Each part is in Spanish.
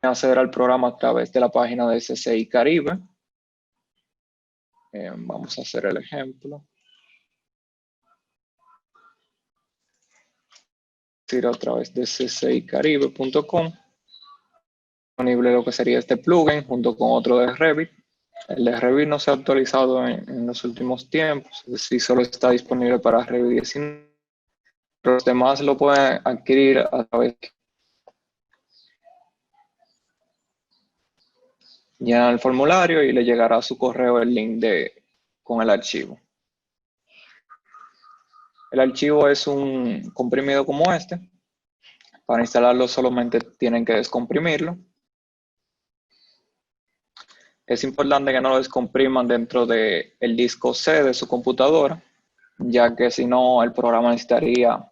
acceder al programa a través de la página de CCI Caribe. Vamos a hacer el ejemplo. Ir a través de ccicaribe.com. Disponible lo que sería este plugin junto con otro de Revit. El de Revit no se ha actualizado en los últimos tiempos, es decir, solo está disponible para Revit 19. Los demás lo pueden adquirir a través de llenar el formulario y le llegará a su correo el link con el archivo. El archivo es un comprimido como este. Para instalarlo solamente tienen que descomprimirlo. Es importante que no lo descompriman dentro del disco C de su computadora, ya que si no el programa necesitaría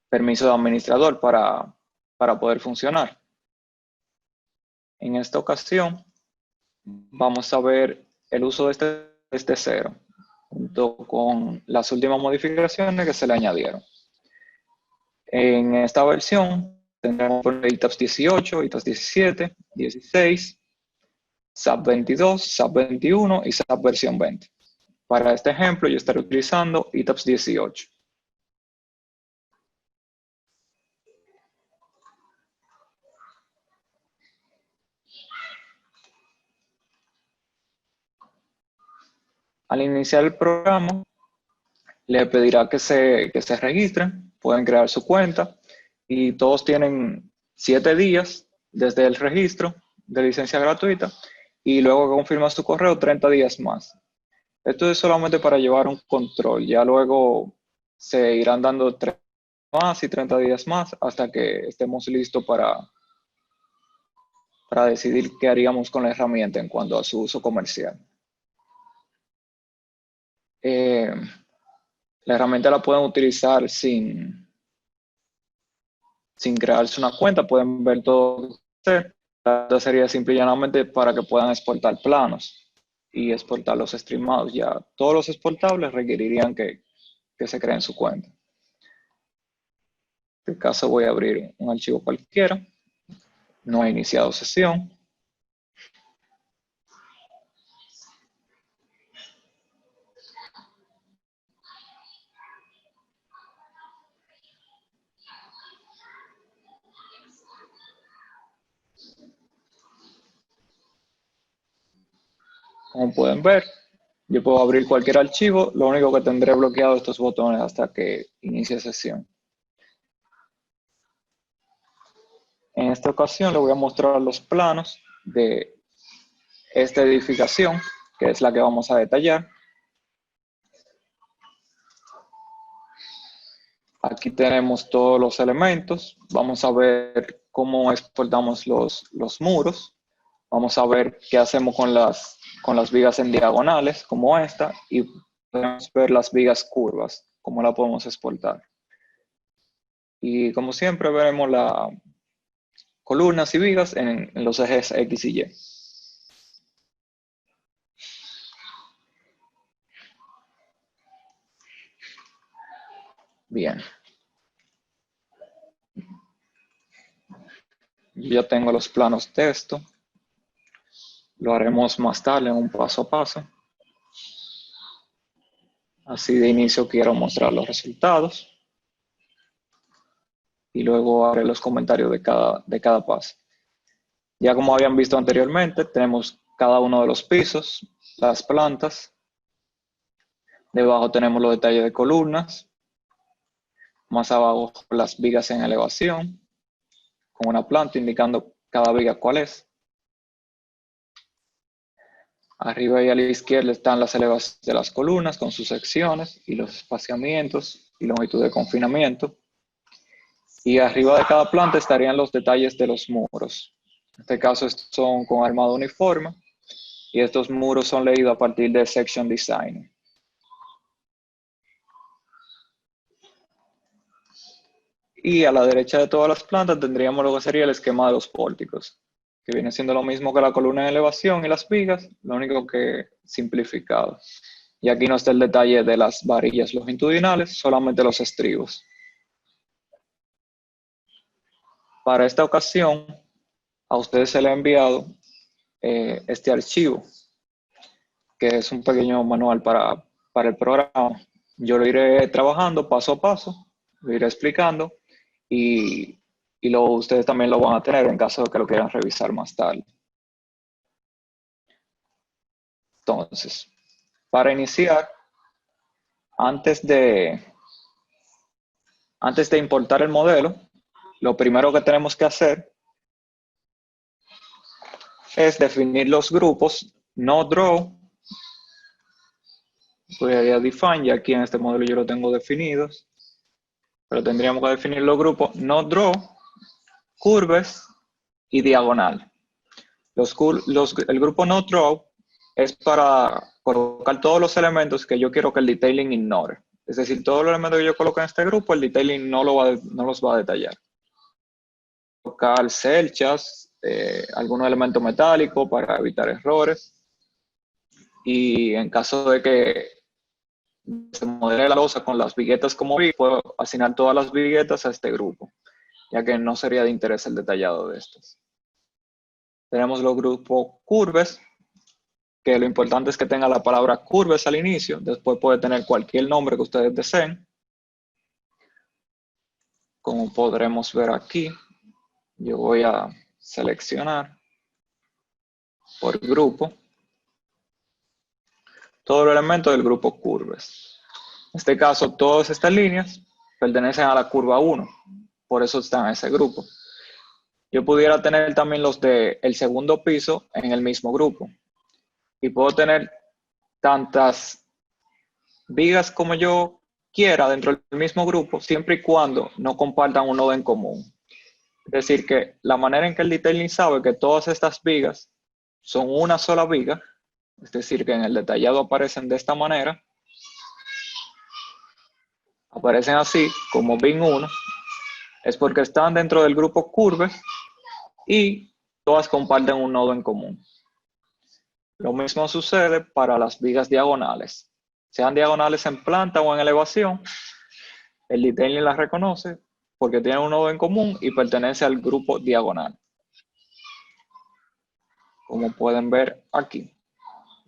permiso de administrador para poder funcionar. En esta ocasión vamos a ver el uso de este cero, junto con las últimas modificaciones que se le añadieron. En esta versión tendremos ITAPS 18, ITAPS 17, 16, SAP 22, SAP 21 y SAP versión 20. Para este ejemplo yo estaré utilizando ITAPS 18. Al iniciar el programa, le pedirá que se registren, pueden crear su cuenta y todos tienen 7 días desde el registro de licencia gratuita y luego que confirma su correo 30 días más. Esto es solamente para llevar un control, ya luego se irán dando 30 más y 30 días más hasta que estemos listos para decidir qué haríamos con la herramienta en cuanto a su uso comercial. La herramienta la pueden utilizar sin crearse una cuenta, pueden ver todo. Esto sería simple y llanamente para que puedan exportar planos y exportar los streamados. Ya todos los exportables requerirían que se creen su cuenta. En este caso voy a abrir un archivo cualquiera. No he iniciado sesión. Como pueden ver, yo puedo abrir cualquier archivo, lo único que tendré bloqueado estos botones hasta que inicie sesión. En esta ocasión le voy a mostrar los planos de esta edificación, que es la que vamos a detallar. Aquí tenemos todos los elementos. Vamos a ver cómo exportamos los muros. Vamos a ver qué hacemos con las vigas en diagonales, como esta, y podemos ver las vigas curvas, cómo la podemos exportar. Y como siempre veremos las columnas y vigas en los ejes X y Y. Bien. Yo ya tengo los planos de esto. Lo haremos más tarde en un paso a paso. Así de inicio quiero mostrar los resultados. Y luego haré los comentarios de cada paso. Ya como habían visto anteriormente, tenemos cada uno de los pisos, las plantas. Debajo tenemos los detalles de columnas. Más abajo las vigas en elevación, con una planta indicando cada viga cuál es. Arriba y a la izquierda están las elevaciones de las columnas con sus secciones y los espaciamientos y longitud de confinamiento. Y arriba de cada planta estarían los detalles de los muros. En este caso estos son con armado uniforme y estos muros son leídos a partir de Section Design. Y a la derecha de todas las plantas tendríamos lo que sería el esquema de los pórticos, que viene siendo lo mismo que la columna de elevación y las vigas, lo único que simplificado. Y aquí no está el detalle de las varillas longitudinales, solamente los estribos. Para esta ocasión a ustedes se les ha enviado este archivo, que es un pequeño manual para el programa. Yo lo iré trabajando paso a paso, lo iré explicando y, ustedes también lo van a tener en caso de que lo quieran revisar más tarde. Entonces, para iniciar, antes de importar el modelo, lo primero que tenemos que hacer es definir los grupos noDraw. Voy a define, ya aquí en este modelo yo lo tengo definidos, pero tendríamos que definir los grupos noDraw, curves y diagonal. El grupo noDraw es para colocar todos los elementos que yo quiero que el detailing ignore. Es decir, todos los elementos que yo coloque en este grupo, el detailing no los va a detallar. Colocar celchas, algunos elementos metálicos para evitar errores. Y en caso de que se modele la losa con las viguetas como vi, puedo asignar todas las viguetas a este grupo, ya que no sería de interés el detallado de estos. Tenemos los grupos curves, que lo importante es que tenga la palabra curves al inicio, después puede tener cualquier nombre que ustedes deseen. Como podremos ver aquí, yo voy a seleccionar por grupo todos los elementos del grupo curves. En este caso, todas estas líneas pertenecen a la curva 1, por eso están en ese grupo. Yo pudiera tener también los del segundo piso en el mismo grupo. Y puedo tener tantas vigas como yo quiera dentro del mismo grupo, siempre y cuando no compartan un nodo en común. Es decir, que la manera en que el detailing sabe que todas estas vigas son una sola viga, es decir, que en el detallado aparecen de esta manera, aparecen así como bin 1, es porque están dentro del grupo curves y todas comparten un nodo en común. Lo mismo sucede para las vigas diagonales. Sean diagonales en planta o en elevación, el detailing las reconoce porque tienen un nodo en común y pertenece al grupo diagonal. Como pueden ver aquí.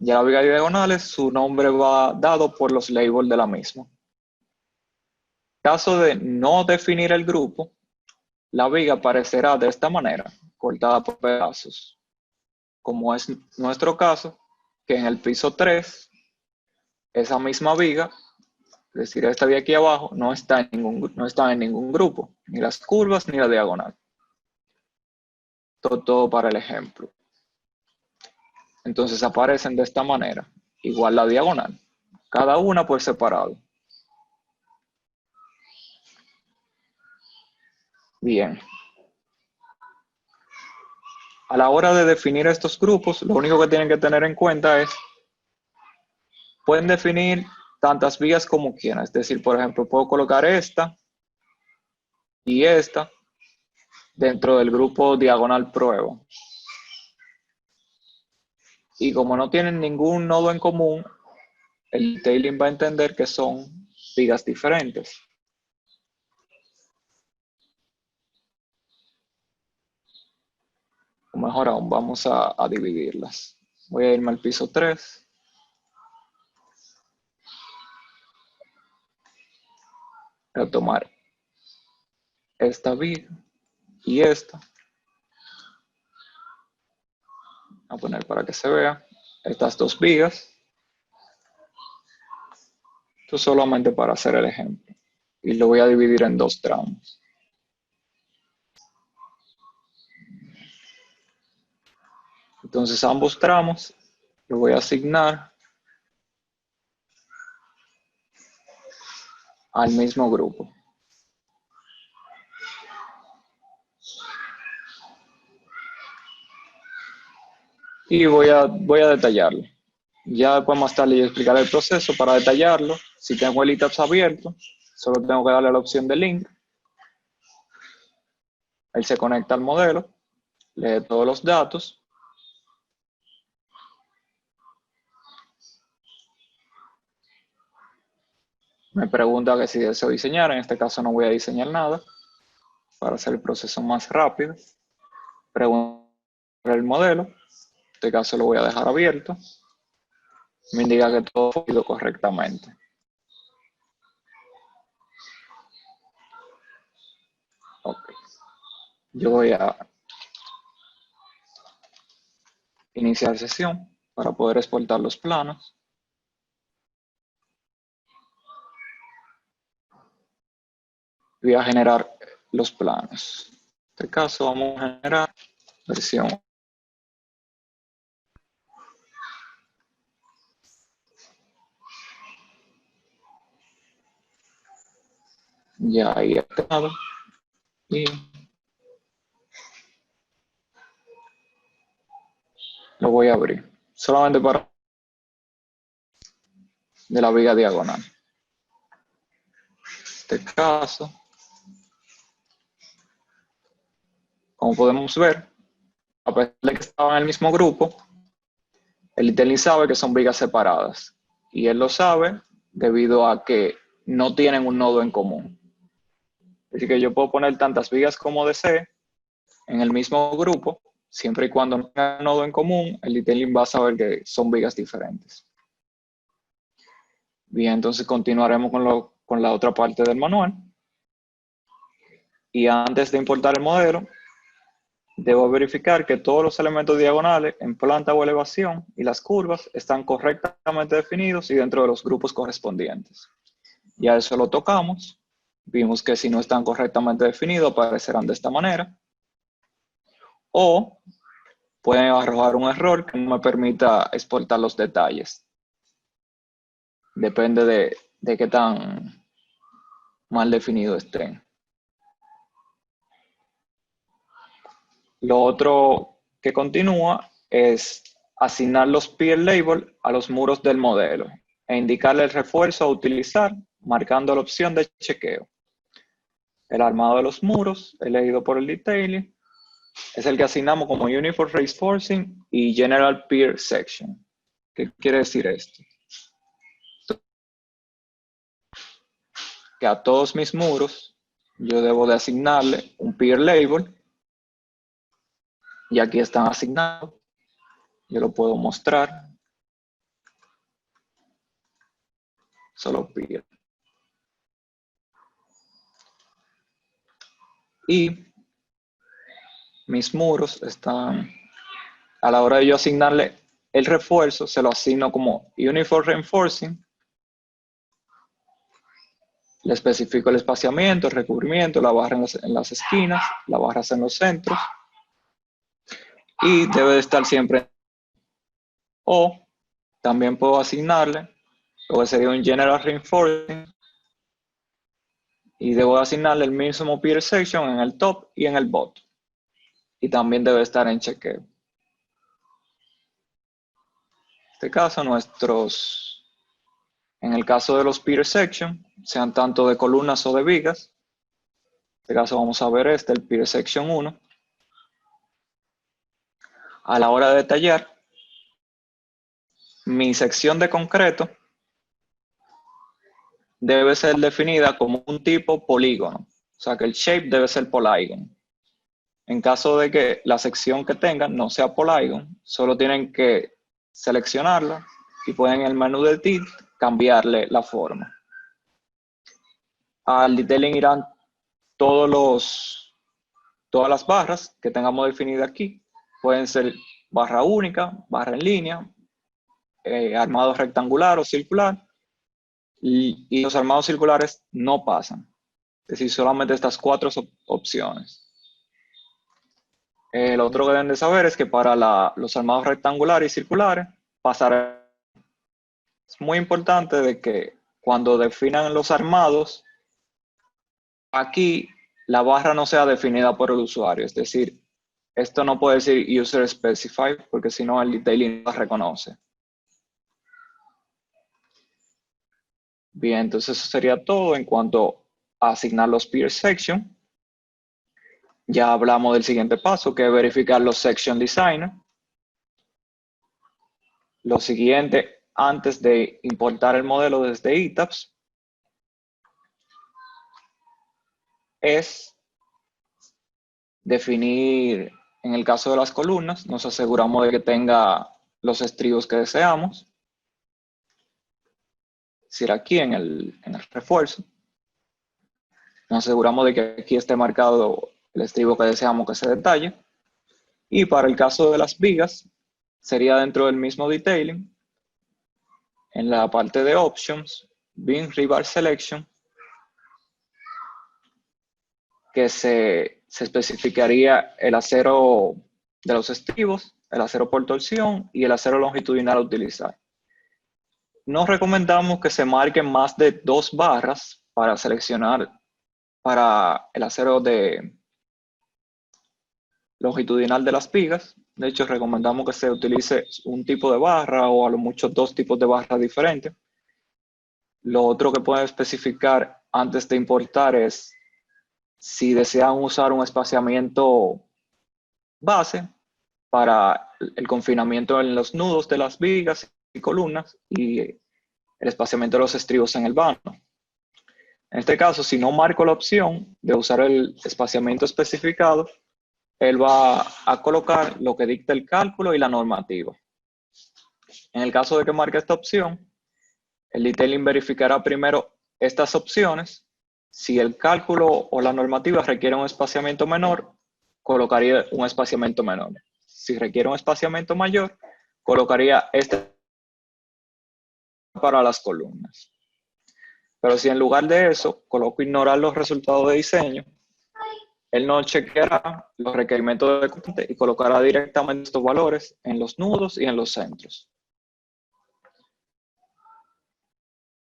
Ya la viga diagonales, su nombre va dado por los labels de la misma. En caso de no definir el grupo, la viga aparecerá de esta manera, cortada por pedazos. Como es nuestro caso, que en el piso 3, esa misma viga, es decir, esta de aquí abajo, no está en ningún grupo, ni las curvas ni la diagonal. Todo para el ejemplo. Entonces aparecen de esta manera, igual la diagonal, cada una por separado. Bien. A la hora de definir estos grupos, lo único que tienen que tener en cuenta es, pueden definir tantas vigas como quieran. Es decir, por ejemplo, puedo colocar esta y esta dentro del grupo diagonal prueba. Y como no tienen ningún nodo en común, el detailing va a entender que son vigas diferentes. O mejor aún, vamos a dividirlas. Voy a irme al piso 3. Voy a tomar esta viga y esta. Voy a poner para que se vea estas dos vigas. Esto solamente para hacer el ejemplo. Y lo voy a dividir en dos tramos. Entonces ambos tramos los voy a asignar al mismo grupo. Y voy a detallarlo. Ya después más tarde yo explicaré el proceso para detallarlo. Si tengo el ETABS abierto, solo tengo que darle la opción de link. Él se conecta al modelo, lee todos los datos. Me pregunta que si deseo diseñar, en este caso no voy a diseñar nada, para hacer el proceso más rápido. Pregunta el modelo. En este caso lo voy a dejar abierto. Me indica que todo ha ido correctamente. Ok. Yo voy a iniciar sesión para poder exportar los planos. Voy a generar los planos. En este caso vamos a generar versión. Ya ahí he creado. Y lo voy a abrir. Solamente para de la viga diagonal. En este caso, como podemos ver, a pesar de que estaban en el mismo grupo, el detailing sabe que son vigas separadas. Y él lo sabe debido a que no tienen un nodo en común. Así que yo puedo poner tantas vigas como desee en el mismo grupo, siempre y cuando no tengan un nodo en común, el detailing va a saber que son vigas diferentes. Bien, entonces continuaremos con la otra parte del manual. Y antes de importar el modelo, debo verificar que todos los elementos diagonales en planta o elevación y las curvas están correctamente definidos y dentro de los grupos correspondientes. Ya eso lo tocamos. Vimos que si no están correctamente definidos aparecerán de esta manera. O pueden arrojar un error que no me permita exportar los detalles. Depende de qué tan mal definido estén. Lo otro que continúa es asignar los peer labels a los muros del modelo e indicarle el refuerzo a utilizar marcando la opción de chequeo. El armado de los muros, elegido por el detailing, es el que asignamos como Uniform Reinforcing y General Peer Section. ¿Qué quiere decir esto? Que a todos mis muros yo debo de asignarle un peer label y aquí están asignados. Yo lo puedo mostrar. Solo peer. Y mis muros están, a la hora de yo asignarle el refuerzo, se lo asigno como Uniform Reinforcing. Le especifico el espaciamiento, el recubrimiento, la barra en las esquinas, la barra en los centros. Y debe de estar siempre. O también puedo asignarle lo que sería un General Reinforcing. Y debo asignarle el mismo peer section en el top y en el bottom. Y también debe estar en chequeo. En este caso, en el caso de los peer section, sean tanto de columnas o de vigas. En este caso vamos a ver el peer section 1. A la hora de detallar, mi sección de concreto debe ser definida como un tipo polígono. O sea que el shape debe ser polygon. En caso de que la sección que tengan no sea polygon, solo tienen que seleccionarla y pueden en el menú de Edit cambiarle la forma. Al detailing irán todas las barras que tengamos definidas aquí. Pueden ser barra única, barra en línea, armado rectangular o circular. Y los armados circulares no pasan. Es decir, solamente estas 4 opciones. Lo otro que deben de saber es que para los armados rectangulares y circulares, pasará. Es muy importante de que cuando definan los armados, aquí la barra no sea definida por el usuario. Es decir, esto no puede decir user specified porque si no el detailing no la reconoce. Bien, entonces eso sería todo en cuanto a asignar los peer section. Ya hablamos del siguiente paso, que es verificar los section designer. Lo siguiente, antes de importar el modelo desde ETABS, es definir En el caso de las columnas, nos aseguramos de que tenga los estribos que deseamos. Es decir, aquí en el refuerzo, nos aseguramos de que aquí esté marcado el estribo que deseamos que se detalle. Y para el caso de las vigas, sería dentro del mismo detailing, en la parte de Options, Beam Rebar Selection, que se especificaría el acero de los estribos, el acero por torsión y el acero longitudinal a utilizar. No recomendamos que se marquen más de 2 barras para seleccionar para el acero longitudinal de las vigas. De hecho, recomendamos que se utilice un tipo de barra o a lo mucho 2 tipos de barras diferentes. Lo otro que pueden especificar antes de importar es si desean usar un espaciamiento base para el confinamiento en los nudos de las vigas y columnas y el espaciamiento de los estribos en el vano. En este caso, si no marco la opción de usar el espaciamiento especificado, él va a colocar lo que dicta el cálculo y la normativa. En el caso de que marque esta opción, el detailing verificará primero estas opciones. Si el cálculo o la normativa requiere un espaciamiento menor, colocaría un espaciamiento menor. Si requiere un espaciamiento mayor, colocaría este para las columnas. Pero si en lugar de eso coloco ignorar los resultados de diseño, él no chequeará los requerimientos de componente y colocará directamente estos valores en los nudos y en los centros.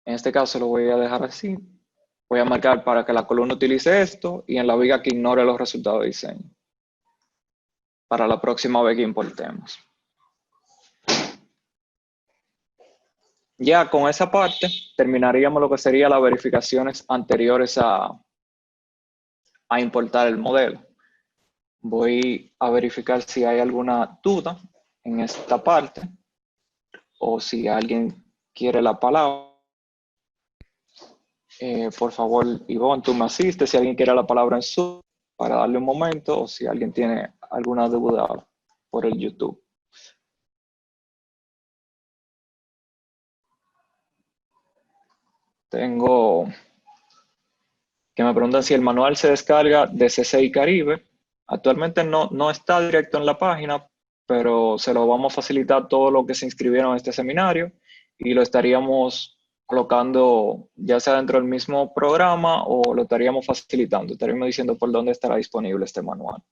En este caso lo voy a dejar así. Voy a marcar para que la columna utilice esto y en la viga que ignore los resultados de diseño. Para la próxima vez que importemos. Ya con esa parte terminaríamos lo que sería las verificaciones anteriores a importar el modelo. Voy a verificar si hay alguna duda en esta parte o si alguien quiere la palabra. Por favor, Ivonne, tú me asistes si alguien quiere la palabra en Zoom para darle un momento o si alguien tiene alguna duda por el YouTube. Tengo que me preguntan si el manual se descarga de CCI Caribe. Actualmente no está directo en la página, pero se lo vamos a facilitar todo lo que se inscribieron a este seminario y lo estaríamos colocando ya sea dentro del mismo programa o lo estaríamos facilitando. Estaríamos diciendo por dónde estará disponible este manual.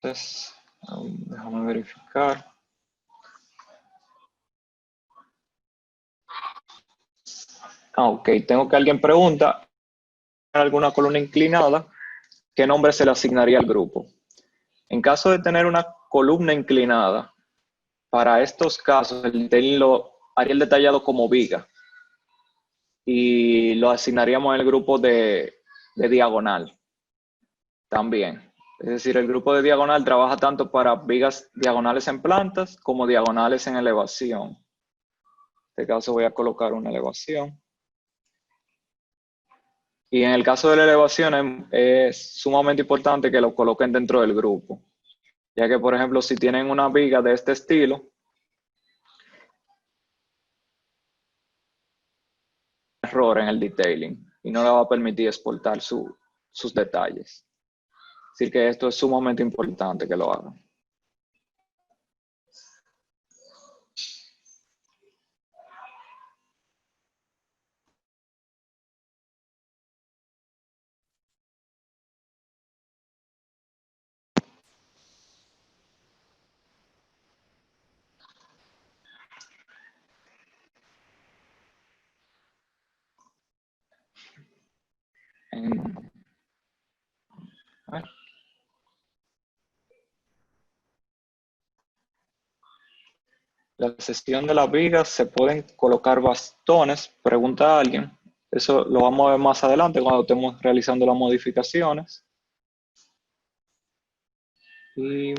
Entonces, déjame verificar. Ok, tengo que alguien pregunta, ¿alguna columna inclinada? ¿Qué nombre se le asignaría al grupo? En caso de tener una columna inclinada, para estos casos el detailing lo haría el detallado como viga y lo asignaríamos en el grupo de diagonal también. Es decir, el grupo de diagonal trabaja tanto para vigas diagonales en plantas como diagonales en elevación. En este caso voy a colocar una elevación. Y en el caso de la elevación es sumamente importante que lo coloquen dentro del grupo, ya que por ejemplo si tienen una viga de este estilo, error en el detailing y no le va a permitir exportar sus detalles. Así que esto es sumamente importante que lo hagan. A ver. La sección de las vigas se pueden colocar bastones, pregunta alguien. Eso lo vamos a ver más adelante cuando estemos realizando las modificaciones. Y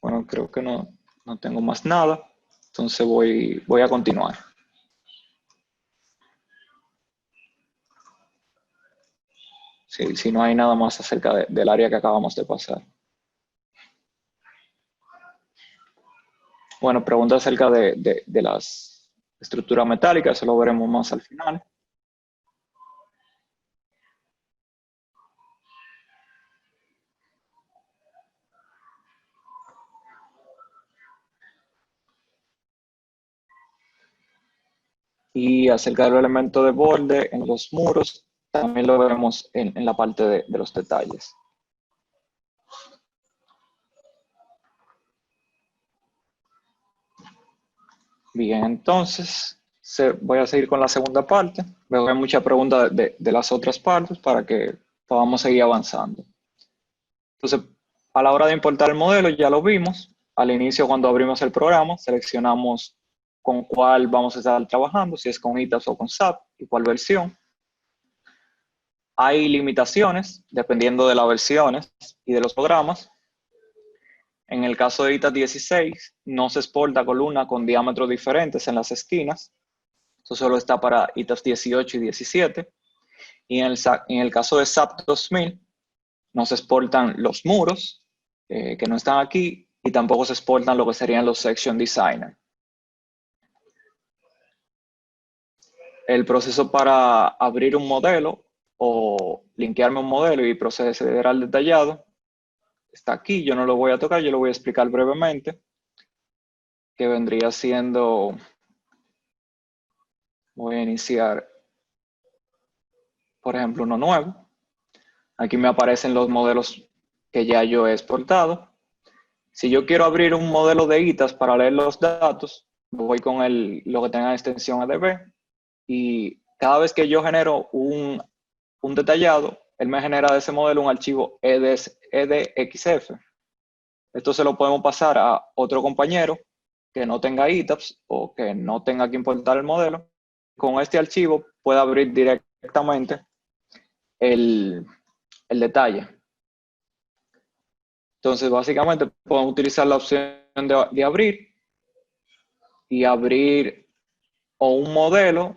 bueno, creo que no tengo más nada. Entonces voy a continuar. Si no hay nada más acerca del área que acabamos de pasar. Bueno, pregunta acerca de las estructuras metálicas, eso lo veremos más al final. Y acerca de los elementos de borde en los muros, también lo veremos en la parte de los detalles. Bien, entonces voy a seguir con la segunda parte. Veo que hay muchas preguntas de las otras partes para que podamos seguir avanzando. Entonces, a la hora de importar el modelo, ya lo vimos. Al inicio, cuando abrimos el programa, seleccionamos con cuál vamos a estar trabajando, si es con ITABS o con SAP y cuál versión. Hay limitaciones dependiendo de las versiones y de los programas. En el caso de ITABS 16, no se exporta columna con diámetros diferentes en las esquinas. Eso solo está para ITABS 18 y 17. Y en el caso de SAP 2000, no se exportan los muros, que no están aquí, y tampoco se exportan lo que serían los Section Designer. El proceso para abrir un modelo o linkearme un modelo y proceder al detallado está aquí. Yo no lo voy a tocar, yo lo voy a explicar brevemente, que vendría siendo, voy a iniciar, por ejemplo, uno nuevo. Aquí me aparecen los modelos que ya yo he exportado. Si yo quiero abrir un modelo de ITABS para leer los datos, voy con lo que tenga extensión EDB, y cada vez que yo genero un detallado, él me genera de ese modelo un archivo EDXF. Esto se lo podemos pasar a otro compañero que no tenga ITABS o que no tenga que importar el modelo. Con este archivo puede abrir directamente el detalle. Entonces, básicamente, podemos utilizar la opción de abrir y abrir o un modelo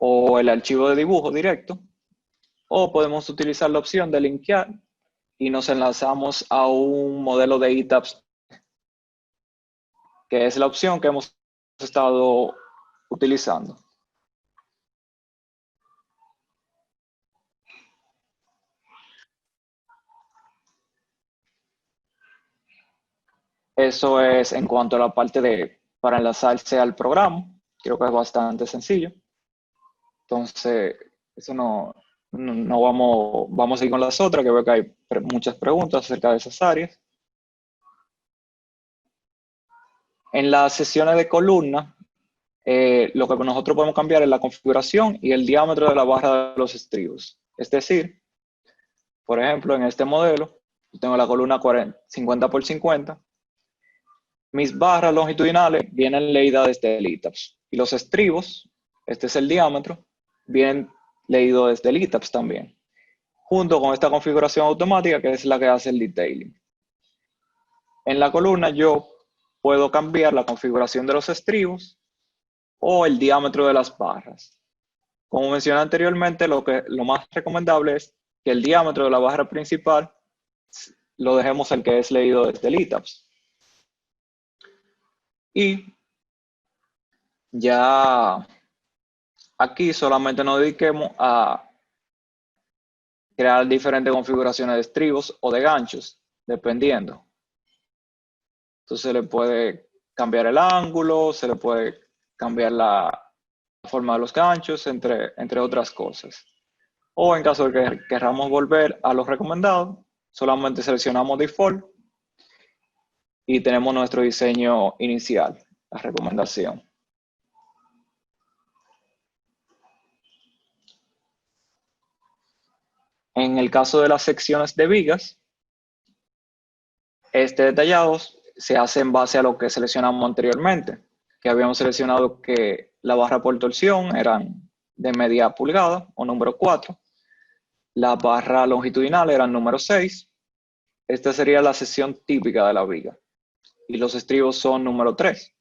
o el archivo de dibujo directo, o podemos utilizar la opción de linkear y nos enlazamos a un modelo de ITABS, que es la opción que hemos estado utilizando. Eso es en cuanto a la parte para enlazarse al programa. Creo que es bastante sencillo. Entonces, eso no vamos a ir con las otras, que veo que hay muchas preguntas acerca de esas áreas. En las sesiones de columna, lo que nosotros podemos cambiar es la configuración y el diámetro de la barra de los estribos. Es decir, por ejemplo, en este modelo, yo tengo la columna 50 por 50. Mis barras longitudinales vienen leídas desde el ITABS. Y los estribos, este es el diámetro, vienen leídos desde el ITABS también, junto con esta configuración automática que es la que hace el detailing. En la columna yo puedo cambiar la configuración de los estribos o el diámetro de las barras. Como mencioné anteriormente, lo más recomendable es que el diámetro de la barra principal lo dejemos el que es leído desde el ITABS. Y ya aquí solamente nos dediquemos a crear diferentes configuraciones de estribos o de ganchos, dependiendo. Entonces se le puede cambiar el ángulo, se le puede cambiar la forma de los ganchos, entre otras cosas. O en caso de que queramos volver a los recomendados, solamente seleccionamos Default y tenemos nuestro diseño inicial, la recomendación. En el caso de las secciones de vigas, este detallado se hace en base a lo que seleccionamos anteriormente, que habíamos seleccionado que la barra por torsión eran de media pulgada o número 4, la barra longitudinal era el número 6 esta sería la sección típica de la viga. Y los estribos son número 3.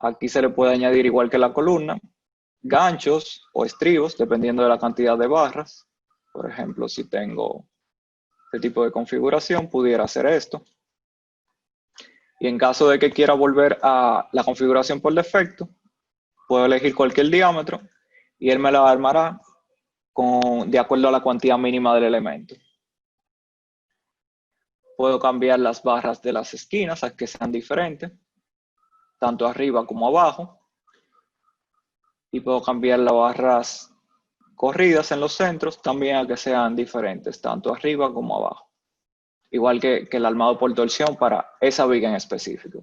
Aquí se le puede añadir, igual que la columna, ganchos o estribos, dependiendo de la cantidad de barras. Por ejemplo, si tengo este tipo de configuración, pudiera hacer esto. Y en caso de que quiera volver a la configuración por defecto, puedo elegir cualquier diámetro y él me la armará de acuerdo a la cuantía mínima del elemento. Puedo cambiar las barras de las esquinas a que sean diferentes, tanto arriba como abajo. Y puedo cambiar las barras corridas en los centros también a que sean diferentes, tanto arriba como abajo. Igual que el armado por torsión para esa viga en específico.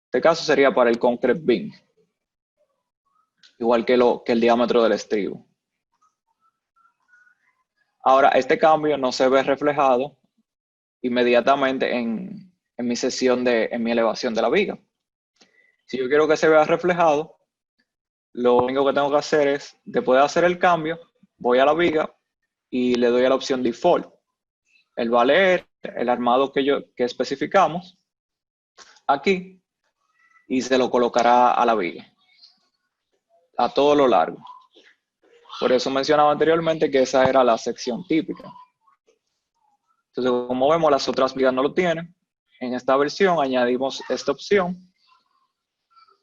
Este caso sería para el concrete beam. Igual que el diámetro del estribo. Ahora, este cambio no se ve reflejado inmediatamente en mi en mi elevación de la viga. Si yo quiero que se vea reflejado, lo único que tengo que hacer es, después de hacer el cambio, voy a la viga y le doy a la opción Default. Él va a leer el armado que especificamos aquí y se lo colocará a la viga, a todo lo largo. Por eso mencionaba anteriormente que esa era la sección típica. Entonces, como vemos, las otras vigas no lo tienen. En esta versión añadimos esta opción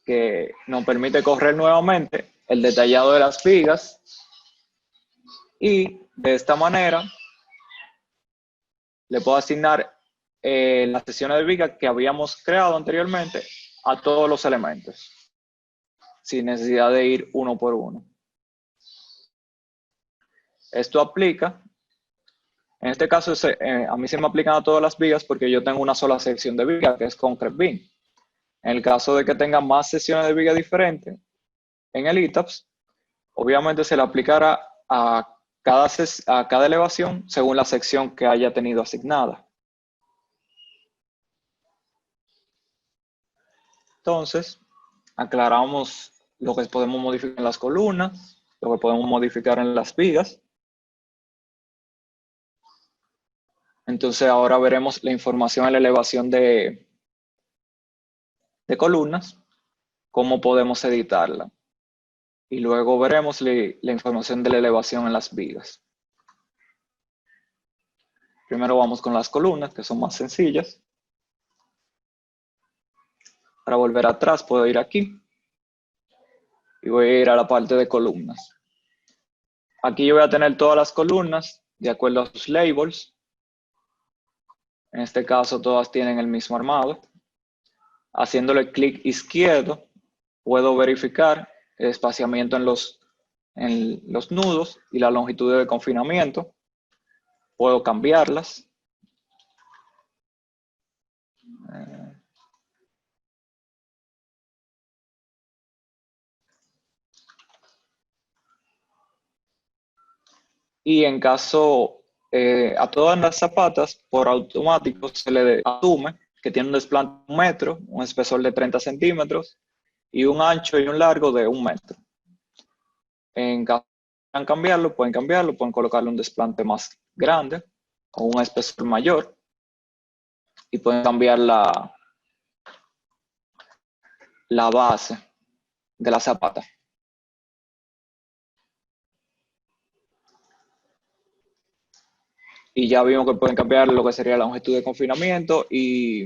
que nos permite correr nuevamente el detallado de las vigas y de esta manera le puedo asignar las secciones de viga que habíamos creado anteriormente a todos los elementos sin necesidad de ir uno por uno. Esto aplica, en este caso a mí se me aplican a todas las vigas porque yo tengo una sola sección de viga que es concrete beam. En el caso de que tenga más secciones de viga diferentes en el ETABS, obviamente se le aplicará a cada elevación según la sección que haya tenido asignada. Entonces, aclaramos lo que podemos modificar en las columnas, lo que podemos modificar en las vigas. Entonces ahora veremos la información en la elevación de columnas, cómo podemos editarla. Y luego veremos la información de la elevación en las vigas. Primero vamos con las columnas, que son más sencillas. Para volver atrás puedo ir aquí. Y voy a ir a la parte de columnas. Aquí yo voy a tener todas las columnas de acuerdo a sus labels. En este caso todas tienen el mismo armado. Haciéndole clic izquierdo puedo verificar el espaciamiento en los nudos y la longitud de confinamiento. Puedo cambiarlas. Y en caso, a todas las zapatas, por automático se le asume que tiene un desplante de 1 metro, un espesor de 30 centímetros y un ancho y un largo de 1 metro. En caso de pueden cambiarlo, pueden colocarle un desplante más grande o un espesor mayor y pueden cambiar la base de la zapata. Y ya vimos que pueden cambiar lo que sería la longitud de confinamiento y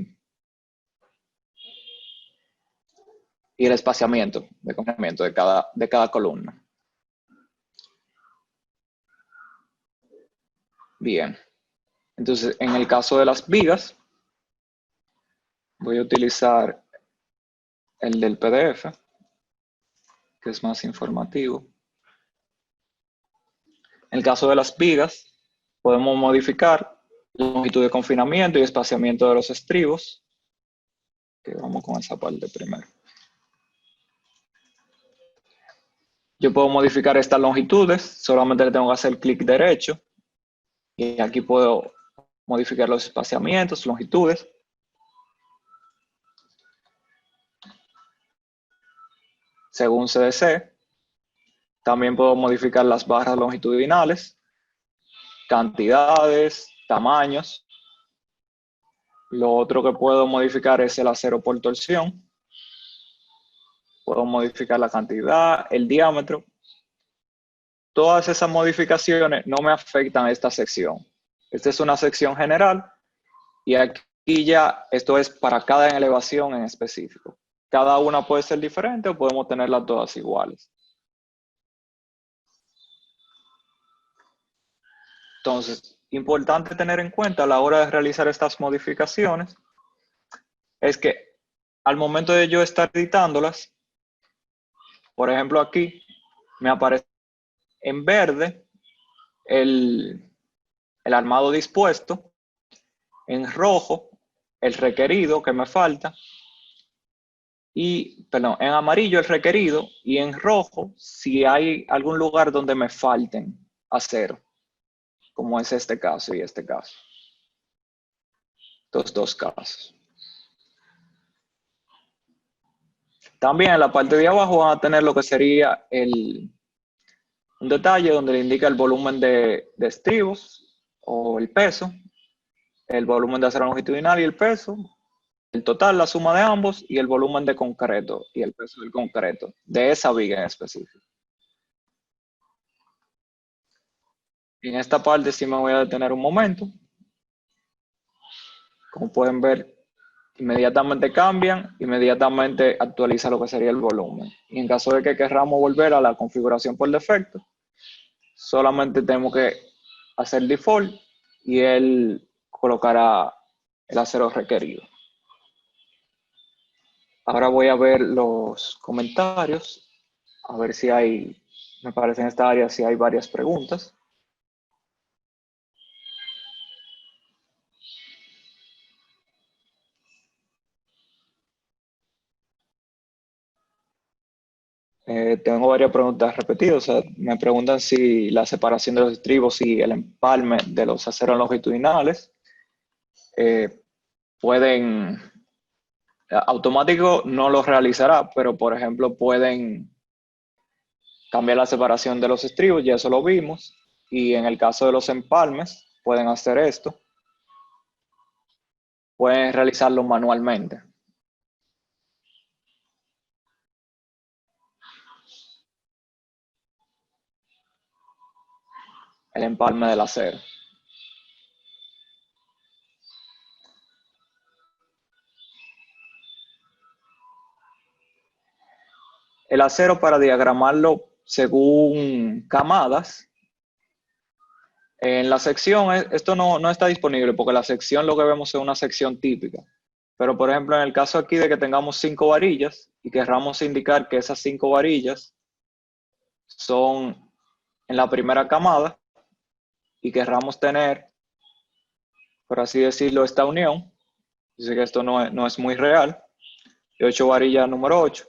el espaciamiento de confinamiento de cada columna. Bien. Entonces, en el caso de las vigas, voy a utilizar el del PDF, que es más informativo. En el caso de las vigas, podemos modificar la longitud de confinamiento y espaciamiento de los estribos. Que vamos con esa parte primero. Yo puedo modificar estas longitudes, solamente le tengo que hacer clic derecho. Y aquí puedo modificar los espaciamientos, longitudes. Según se desee. También puedo modificar las barras longitudinales, cantidades, tamaños. Lo otro que puedo modificar es el acero por torsión. Puedo modificar la cantidad, el diámetro. Todas esas modificaciones no me afectan a esta sección. Esta es una sección general y aquí ya esto es para cada elevación en específico. Cada una puede ser diferente o podemos tenerlas todas iguales. Entonces, importante tener en cuenta a la hora de realizar estas modificaciones es que al momento de yo estar editándolas, por ejemplo aquí, me aparece en verde el armado dispuesto, en rojo el requerido que me falta, y, perdón, en amarillo el requerido y en rojo si hay algún lugar donde me falten acero, como es este caso y este caso. Estos dos casos. También en la parte de abajo van a tener lo que sería un detalle donde le indica el volumen de estribos o el peso, el volumen de acero longitudinal y el peso, el total, la suma de ambos y el volumen de concreto y el peso del concreto, de esa viga en específico. En esta parte sí me voy a detener un momento. Como pueden ver, inmediatamente cambian, inmediatamente actualiza lo que sería el volumen. Y en caso de que queramos volver a la configuración por defecto, solamente tenemos que hacer default y él colocará el acero requerido. Ahora voy a ver los comentarios, a ver si hay, me parece en esta área si hay varias preguntas. Tengo varias preguntas repetidas. O sea, me preguntan si la separación de los estribos y el empalme de los aceros longitudinales pueden, automático no lo realizará, pero por ejemplo pueden cambiar la separación de los estribos, ya eso lo vimos, y en el caso de los empalmes pueden hacer esto, pueden realizarlo manualmente. El empalme del acero. El acero, para diagramarlo según camadas, en la sección, esto no está disponible porque la sección lo que vemos es una sección típica. Pero por ejemplo, en el caso aquí de que tengamos 5 varillas y querramos indicar que esas 5 varillas son en la primera camada y querramos tener, por así decirlo, esta unión, dice que esto no es muy real, de 8 varillas número 8,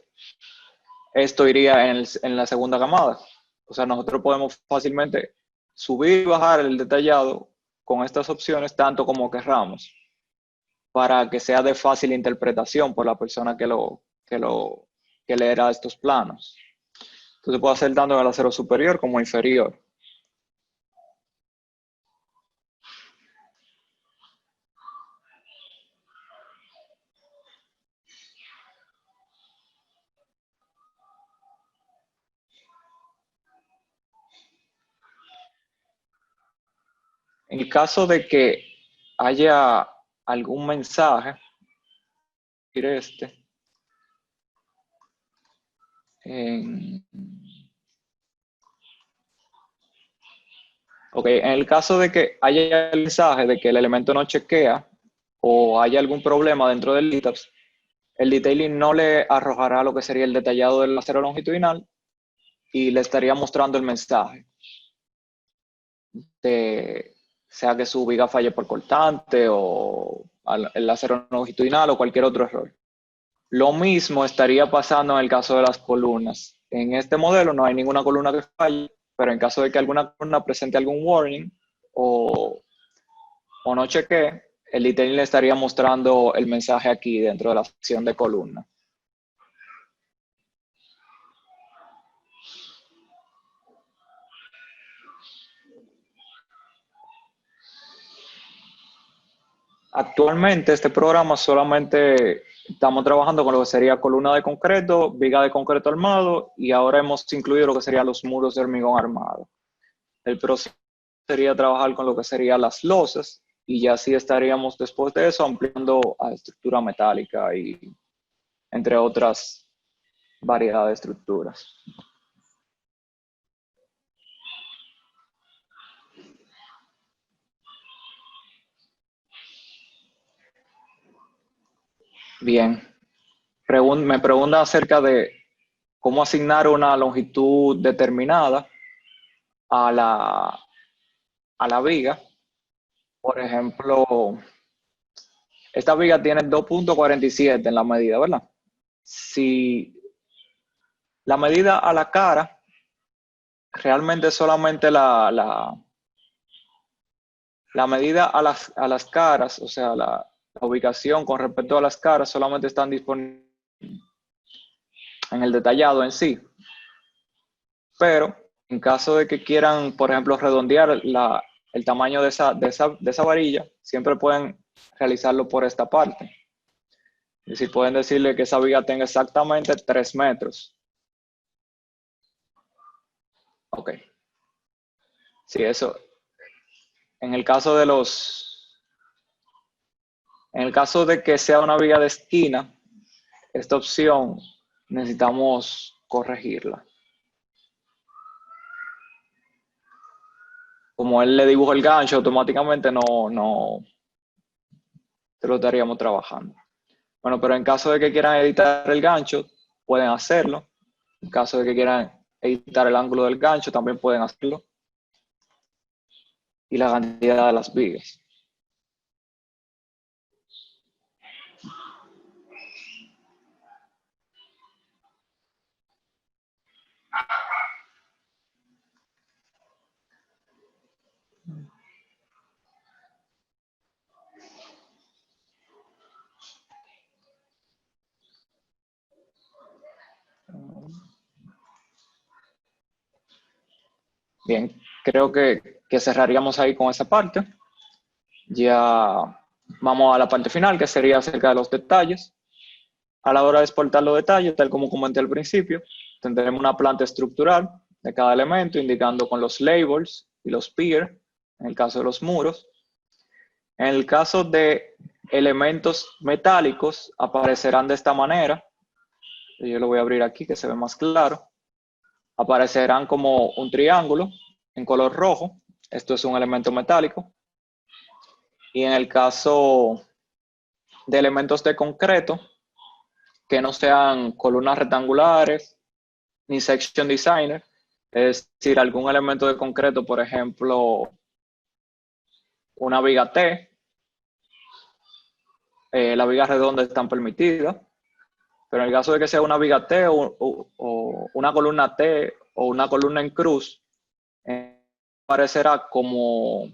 esto iría en la segunda camada. O sea, nosotros podemos fácilmente subir y bajar el detallado con estas opciones tanto como querramos, para que sea de fácil interpretación por la persona que leerá estos planos. Entonces puede hacer tanto en el acero superior como inferior. En el caso de que haya algún mensaje, en, en el caso de que haya el mensaje de que el elemento no chequea o haya algún problema dentro del DTAPS, el detailing no le arrojará lo que sería el detallado del acero longitudinal y le estaría mostrando el mensaje, sea que su viga falle por cortante o el acero longitudinal o cualquier otro error. Lo mismo estaría pasando en el caso de las columnas. En este modelo no hay ninguna columna que falle, pero en caso de que alguna columna presente algún warning o no chequee, el detailing le estaría mostrando el mensaje aquí dentro de la sección de columna. Actualmente este programa solamente estamos trabajando con lo que sería columna de concreto, viga de concreto armado y ahora hemos incluido lo que serían los muros de hormigón armado. El proceso sería trabajar con lo que serían las losas y ya así estaríamos después de eso ampliando a estructura metálica y entre otras variedades de estructuras. Bien, me pregunta acerca de cómo asignar una longitud determinada a la viga. Por ejemplo, esta viga tiene 2.47 en la medida, ¿verdad? Si la medida a la cara, realmente solamente la medida a las caras, o sea, la ubicación con respecto a las caras, solamente están disponibles en el detallado en sí. Pero en caso de que quieran, por ejemplo, redondear el tamaño de esa varilla, siempre pueden realizarlo por esta parte. Es decir, pueden decirle que esa viga tenga exactamente 3 metros. Ok. Sí, eso. En el caso de que sea una viga de esquina, esta opción necesitamos corregirla. Como él le dibuja el gancho, automáticamente no se lo estaríamos trabajando. Bueno, pero en caso de que quieran editar el gancho, pueden hacerlo. En caso de que quieran editar el ángulo del gancho, también pueden hacerlo. Y la cantidad de las vigas. Bien, creo que cerraríamos ahí con esa parte. Ya vamos a la parte final, que sería acerca de los detalles. A la hora de exportar los detalles, tal como comenté al principio, tendremos una planta estructural de cada elemento, indicando con los labels y los piers, en el caso de los muros. En el caso de elementos metálicos, aparecerán de esta manera. Yo lo voy a abrir aquí, que se ve más claro. Aparecerán como un triángulo en color rojo. Esto es un elemento metálico. Y en el caso de elementos de concreto, que no sean columnas rectangulares ni section designer, es decir, algún elemento de concreto, por ejemplo, una viga T, las vigas redondas están permitidas, pero en el caso de que sea una viga T o una columna T o una columna en cruz, aparecerá como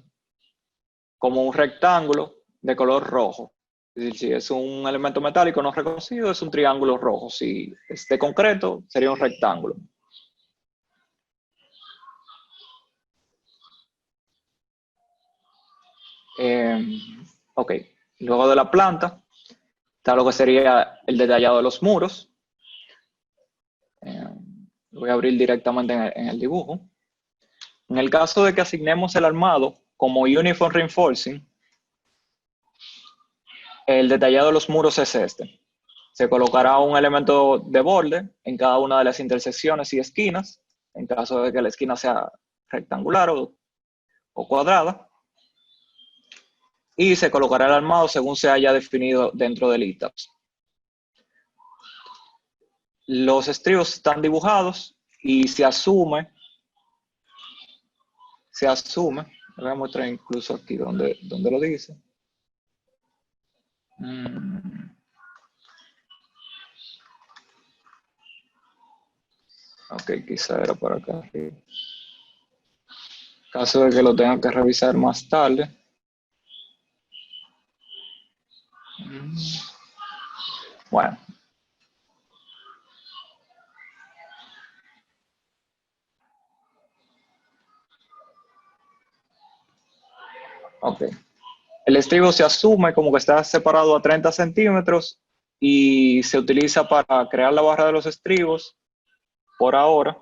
un rectángulo de color rojo. Es decir, si es un elemento metálico no reconocido, es un triángulo rojo. Si es de concreto, sería un rectángulo. Ok, luego de la planta está lo que sería el detallado de los muros. Lo voy a abrir directamente en el dibujo. En el caso de que asignemos el armado como Uniform Reinforcing, el detallado de los muros es este. Se colocará un elemento de borde en cada una de las intersecciones y esquinas, en caso de que la esquina sea rectangular o cuadrada, y se colocará el armado según se haya definido dentro del ITAPS. Los estribos están dibujados y se asume, voy a mostrar incluso aquí donde lo dice. Ok, quizá era por acá. En caso de que lo tenga que revisar más tarde. Bueno. Ok. El estribo se asume como que está separado a 30 centímetros y se utiliza para crear la barra de los estribos. Por ahora,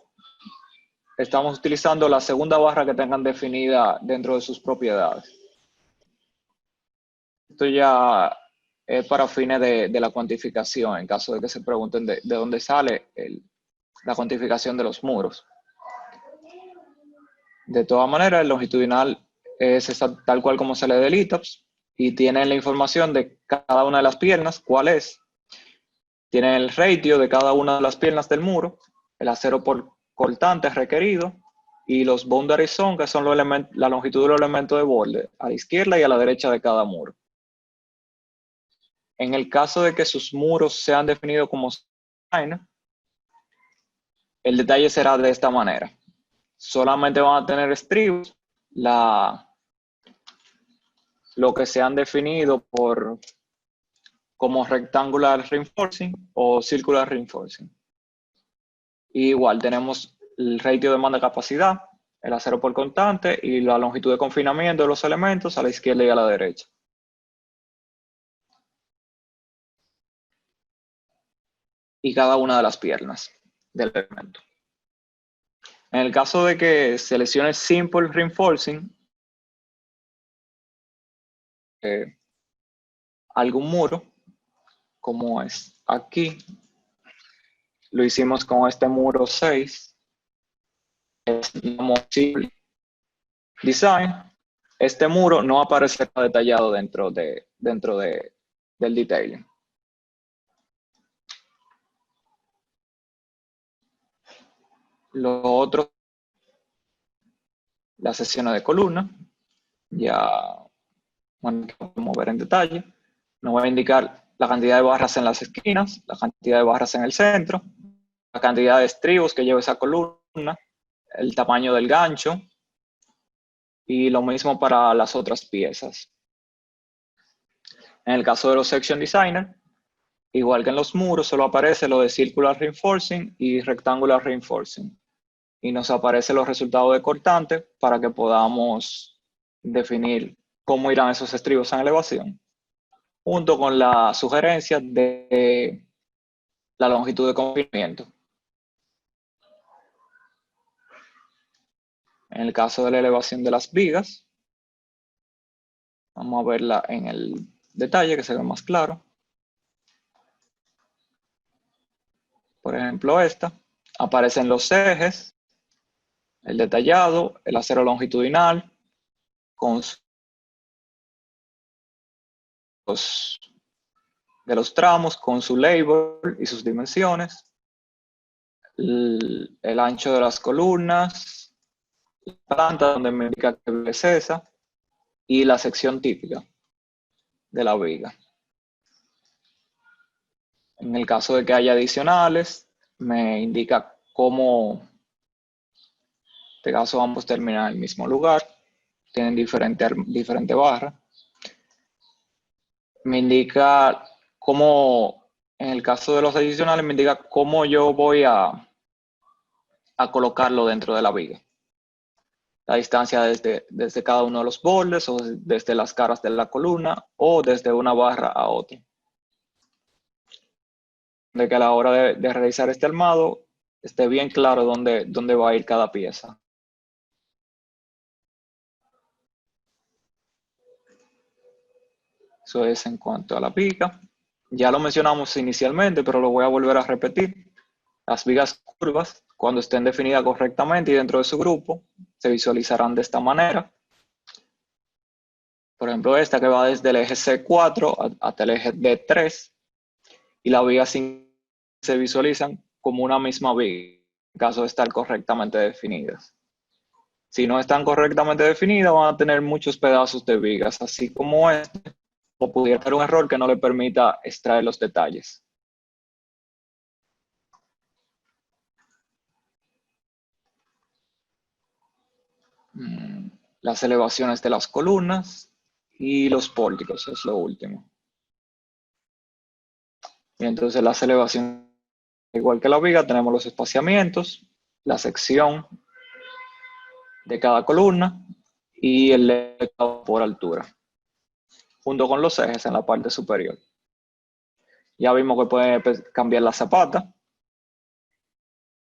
estamos utilizando la segunda barra que tengan definida dentro de sus propiedades. Esto ya es para fines de la cuantificación, en caso de que se pregunten de dónde sale la cuantificación de los muros. De todas maneras, el longitudinal es tal cual como se lee del ITAPS y tiene la información de cada una de las piernas, cuál es. Tiene el ratio de cada una de las piernas del muro, el acero por cortante requerido y los boundary zone, que son la longitud de los elementos de borde, a la izquierda y a la derecha de cada muro. En el caso de que sus muros sean definidos como designer, el detalle será de esta manera. Solamente van a tener estribos lo que se han definido como rectangular reinforcing o circular reinforcing. Y igual tenemos el ratio de demanda capacidad, el acero por constante y la longitud de confinamiento de los elementos a la izquierda y a la derecha. Y cada una de las piernas del elemento. En el caso de que seleccione Simple Reinforcing, algún muro, como es aquí, lo hicimos con este muro 6, es Simple Design. Este muro no aparecerá detallado dentro del detailing. Lo otro, las secciones de columna, ya podemos ver en detalle. Nos va a indicar la cantidad de barras en las esquinas, la cantidad de barras en el centro, la cantidad de estribos que lleva esa columna, el tamaño del gancho y lo mismo para las otras piezas. En el caso de los Section Designer, igual que en los muros, solo aparece lo de Circular Reinforcing y Rectangular Reinforcing. Y nos aparecen los resultados de cortante para que podamos definir cómo irán esos estribos en elevación, junto con la sugerencia de la longitud de confinamiento. En el caso de la elevación de las vigas, vamos a verla en el detalle que se ve más claro. Por ejemplo, esta, aparecen los ejes, el detallado, el acero longitudinal, con los tramos, con su label y sus dimensiones, el ancho de las columnas, la planta donde me indica que es esa, y la sección típica de la viga. En el caso de que haya adicionales, me indica cómo, en este caso ambos terminan en el mismo lugar, tienen diferente barra. Me indica cómo, en el caso de los adicionales, me indica cómo yo voy a colocarlo dentro de la viga. La distancia desde cada uno de los bordes o desde las caras de la columna o desde una barra a otra. De que a la hora de realizar este armado esté bien claro dónde va a ir cada pieza. Eso es en cuanto a la viga. Ya lo mencionamos inicialmente, pero lo voy a volver a repetir. Las vigas curvas, cuando estén definidas correctamente y dentro de su grupo, se visualizarán de esta manera. Por ejemplo, esta que va desde el eje C4 hasta el eje D3, y las vigas se visualizan como una misma viga, en caso de estar correctamente definidas. Si no están correctamente definidas, van a tener muchos pedazos de vigas, así como este, o pudiera haber un error que no le permita extraer los detalles. Las elevaciones de las columnas y los pórticos es lo último. Y entonces las elevaciones, igual que la viga, tenemos los espaciamientos, la sección de cada columna y el letrado por altura. junto con los ejes en la parte superior. Ya vimos que puede cambiar la zapata.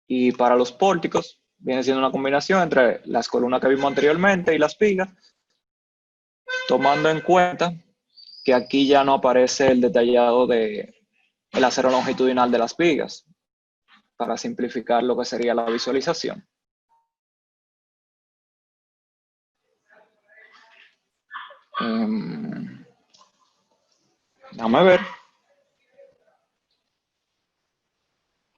Y para los pórticos, viene siendo una combinación entre las columnas que vimos anteriormente y las vigas, tomando en cuenta que aquí ya no aparece el detallado del acero longitudinal de las vigas, para simplificar lo que sería la visualización. Déjame ver.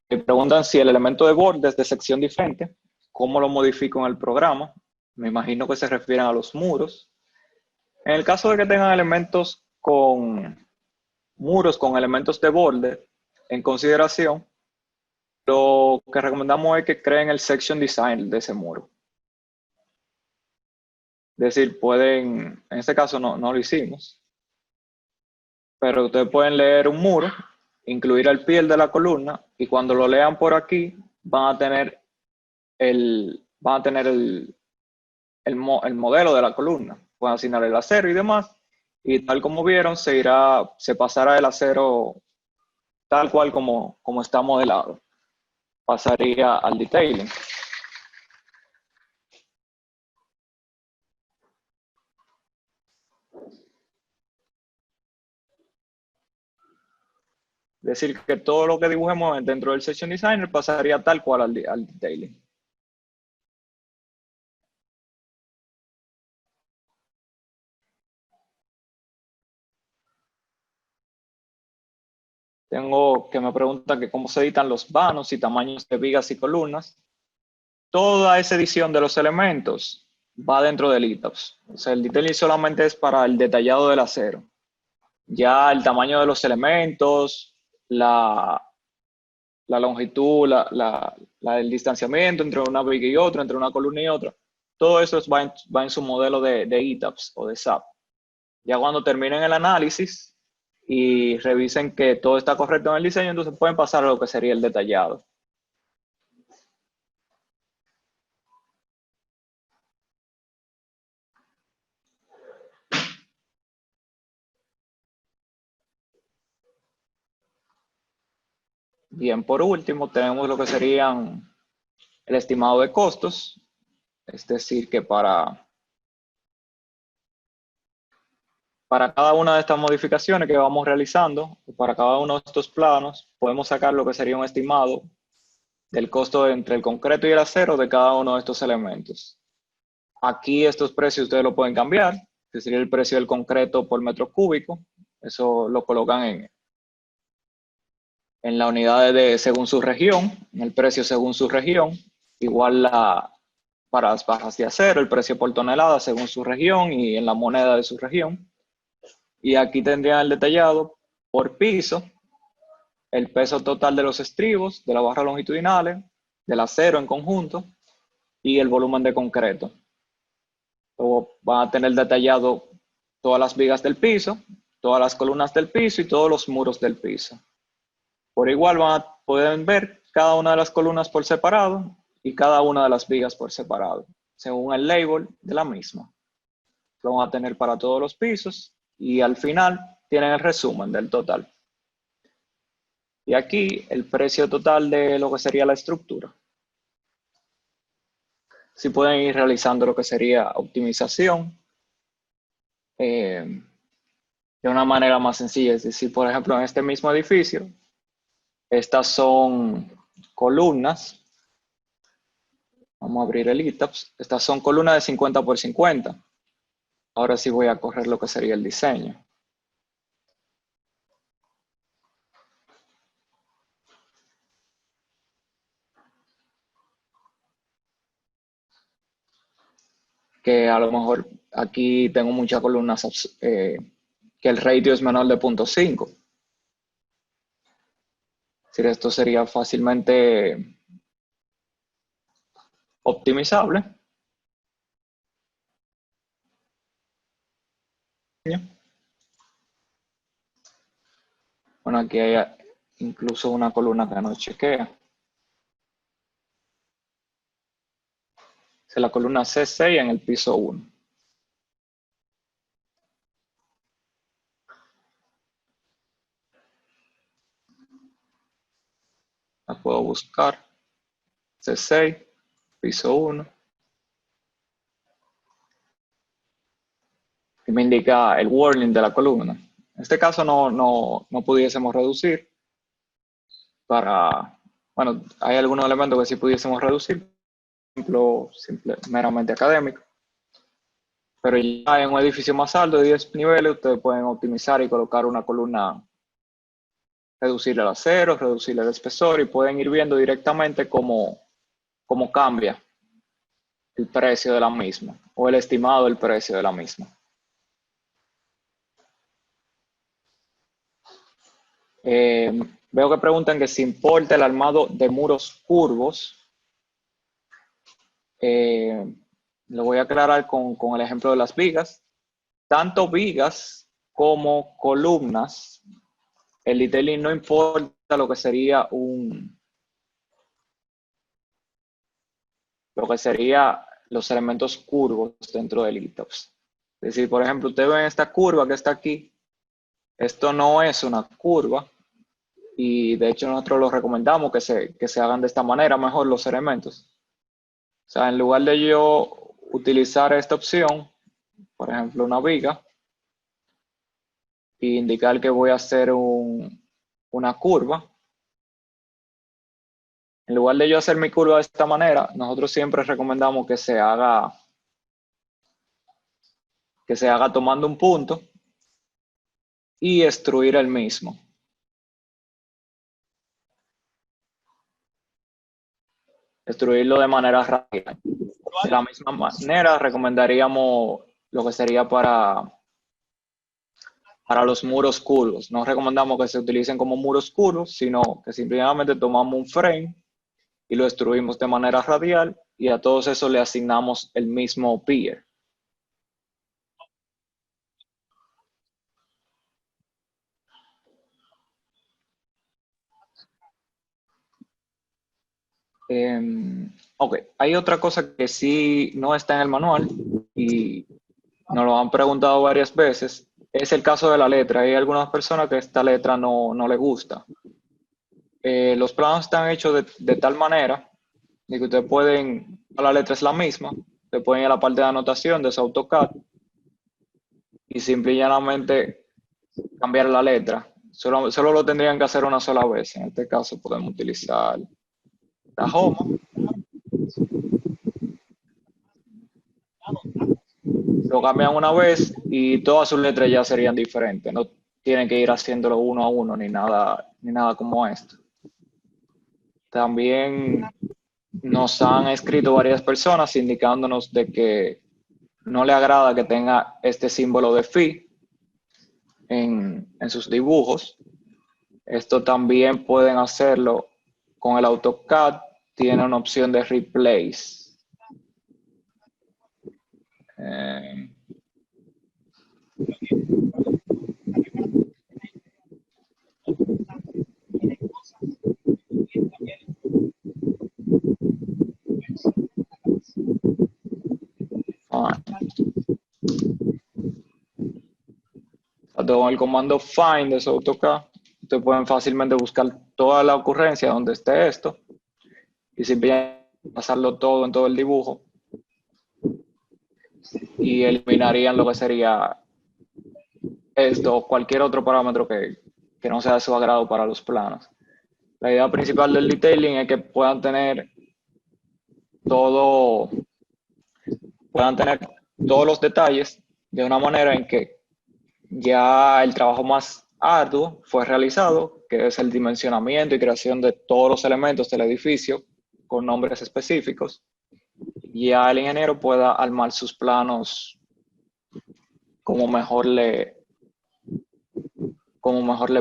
Me preguntan si el elemento de borde es de sección diferente, ¿cómo lo modifico en el programa? Me imagino que se refieren a los muros. En el caso de que tengan elementos con muros con elementos de borde en consideración, lo que recomendamos es que creen el section design de ese muro. Es decir, pueden, en este caso no lo hicimos, pero ustedes pueden leer un muro, incluir el pie de la columna, y cuando lo lean por aquí, van a tener el modelo de la columna. Pueden asignar el acero y demás, y tal como vieron, se pasará el acero tal cual como está modelado. Pasaría al detailing. Es decir, que todo lo que dibujemos dentro del Section Designer pasaría tal cual al detailing. Tengo que me preguntan que cómo se editan los vanos y tamaños de vigas y columnas. Toda esa edición de los elementos va dentro del ETABS. O sea, el detailing solamente es para el detallado del acero. Ya el tamaño de los elementos, la longitud, el distanciamiento entre una viga y otra, entre una columna y otra, todo eso va en su modelo de ETABS o de SAP. Ya cuando terminen el análisis y revisen que todo está correcto en el diseño, entonces pueden pasar a lo que sería el detallado. Bien, por último, tenemos lo que serían el estimado de costos, es decir, que para cada una de estas modificaciones que vamos realizando, para cada uno de estos planos, podemos sacar lo que sería un estimado del costo entre el concreto y el acero de cada uno de estos elementos. Aquí estos precios ustedes lo pueden cambiar, que sería el precio del concreto por metro cúbico. Eso lo colocan en la unidad según su región, en el precio según su región. Igual para las barras de acero, el precio por tonelada según su región y en la moneda de su región. Y aquí tendrían el detallado por piso, el peso total de los estribos, de las barras longitudinales, del acero en conjunto y el volumen de concreto. Luego van a tener detallado todas las vigas del piso, todas las columnas del piso y todos los muros del piso. Por igual pueden ver cada una de las columnas por separado y cada una de las vigas por separado, según el label de la misma. Lo van a tener para todos los pisos y al final tienen el resumen del total. Y aquí el precio total de lo que sería la estructura. Si pueden ir realizando lo que sería optimización de una manera más sencilla. Es decir, por ejemplo, en este mismo edificio, estas son columnas. Vamos a abrir el ETABS. Estas son columnas de 50 por 50. Ahora sí voy a correr lo que sería el diseño. Que a lo mejor aquí tengo muchas columnas que el ratio es menor de 0.5. Es decir, esto sería fácilmente optimizable. Bueno, aquí hay incluso una columna que no chequea. Es la columna C6 en el piso 1. puedo buscar C6, piso 1. Y me indica el warning de la columna. En este caso no pudiésemos reducir para, bueno, hay algunos elementos que sí pudiésemos reducir, por ejemplo, meramente académico. Pero ya en un edificio más alto de 10 niveles, ustedes pueden optimizar y colocar una columna, reducirle el acero, reducirle el espesor y pueden ir viendo directamente cómo cambia el precio de la misma o el estimado del precio de la misma. Veo que preguntan que si importa el armado de muros curvos. Lo voy a aclarar con el ejemplo de las vigas. Tanto vigas como columnas, el detailing no importa lo que sería los elementos curvos dentro del ITOPS. Es decir, por ejemplo, ustedes ven esta curva que está aquí. Esto no es una curva y de hecho nosotros los recomendamos que se hagan de esta manera mejor los elementos. O sea, en lugar de yo utilizar esta opción, por ejemplo, una viga, e indicar que voy a hacer una curva, en lugar de yo hacer mi curva de esta manera, nosotros siempre recomendamos que se haga tomando un punto y extruir el mismo. Extruirlo de manera rápida. De la misma manera, recomendaríamos lo que sería para los muros curvos. No recomendamos que se utilicen como muros curvos, sino que simplemente tomamos un frame y lo extruimos de manera radial y a todos esos le asignamos el mismo pier. Ok, hay otra cosa que sí no está en el manual y nos lo han preguntado varias veces, es el caso de la letra. Hay algunas personas que esta letra no le gusta. Los planos están hechos de tal manera de que ustedes pueden, la letra es la misma, ustedes pueden ir a la parte de anotación de su AutoCAD y simple y llanamente cambiar la letra. Solo lo tendrían que hacer una sola vez. En este caso podemos utilizar Tahoma. Lo cambian una vez y todas sus letras ya serían diferentes. No tienen que ir haciéndolo uno a uno ni nada como esto. También nos han escrito varias personas indicándonos de que no le agrada que tenga este símbolo de phi en sus dibujos. Esto también pueden hacerlo con el AutoCAD. Tiene una opción de replace. Con el comando find de su AutoCAD, ustedes pueden fácilmente buscar toda la ocurrencia donde esté esto y simplemente pasarlo todo en todo el dibujo y eliminarían lo que sería esto o cualquier otro parámetro que no sea de su agrado para los planos. La idea principal del detailing es que puedan tener todos los detalles de una manera en que ya el trabajo más arduo fue realizado, que es el dimensionamiento y creación de todos los elementos del edificio con nombres específicos. Y ya el ingeniero pueda armar sus planos como mejor le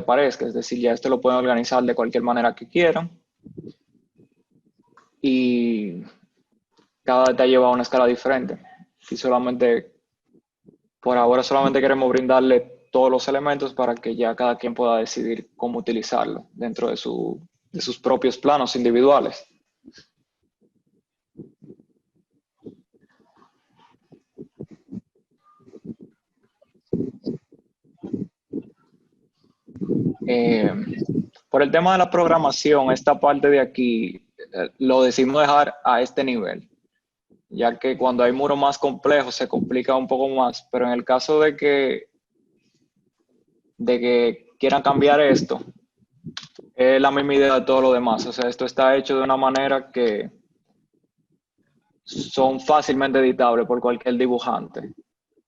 parezca. Es decir, ya esto lo pueden organizar de cualquier manera que quieran. Y cada detalle va a una escala diferente. Y por ahora solamente queremos brindarle todos los elementos para que ya cada quien pueda decidir cómo utilizarlo dentro de sus propios planos individuales. por el tema de la programación, esta parte de aquí lo decimos dejar a este nivel, ya que cuando hay muros más complejos se complica un poco más, pero en el caso de que quieran cambiar esto, es la misma idea de todo lo demás. O sea, esto está hecho de una manera que son fácilmente editables por cualquier dibujante. Es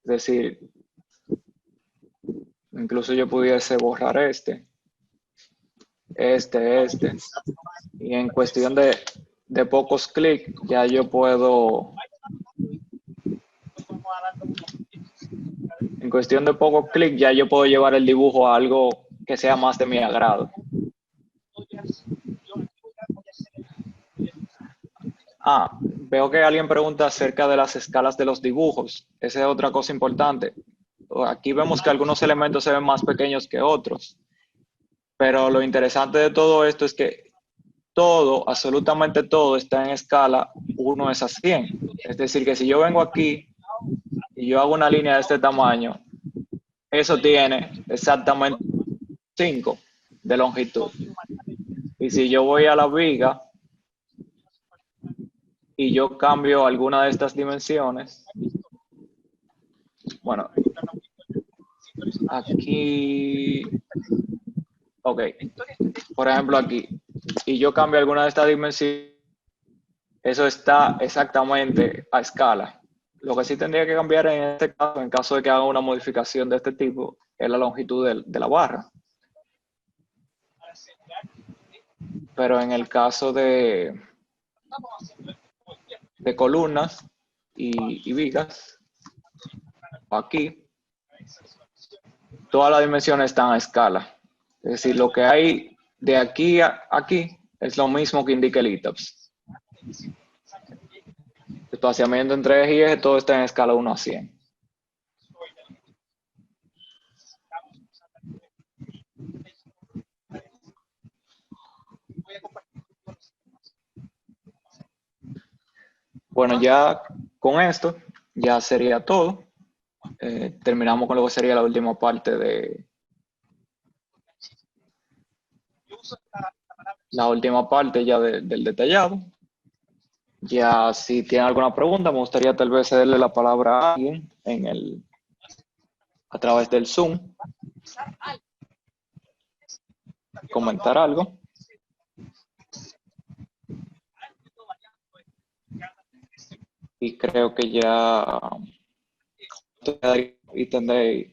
decir, incluso yo pudiese borrar este, y en cuestión de pocos clics ya yo puedo, en cuestión de pocos clics ya yo puedo llevar el dibujo a algo que sea más de mi agrado. Veo que alguien pregunta acerca de las escalas de los dibujos. Esa es otra cosa importante. Aquí vemos que algunos elementos se ven más pequeños que otros, pero lo interesante de todo esto es que todo, absolutamente todo, está en escala 1:100. Es decir, que si yo vengo aquí y yo hago una línea de este tamaño, eso tiene exactamente 5 de longitud. Y si yo voy a la viga y yo cambio alguna de estas dimensiones, bueno, aquí, ok, por ejemplo aquí, y yo cambio alguna de estas dimensiones, eso está exactamente a escala. Lo que sí tendría que cambiar en este caso, en caso de que haga una modificación de este tipo, es la longitud de la barra. Pero en el caso de columnas y vigas, aquí, todas las dimensiones están a escala. Es decir, lo que hay de aquí a aquí es lo mismo que indica el ITAPS. Espaciamiento entre eje y eje, todo está en escala 1:100. Bueno, ya con esto ya sería todo. Terminamos con lo que sería la última parte del detallado. Ya si tienen alguna pregunta, me gustaría tal vez cederle la palabra a alguien a través del Zoom. Comentar algo. Y creo que ya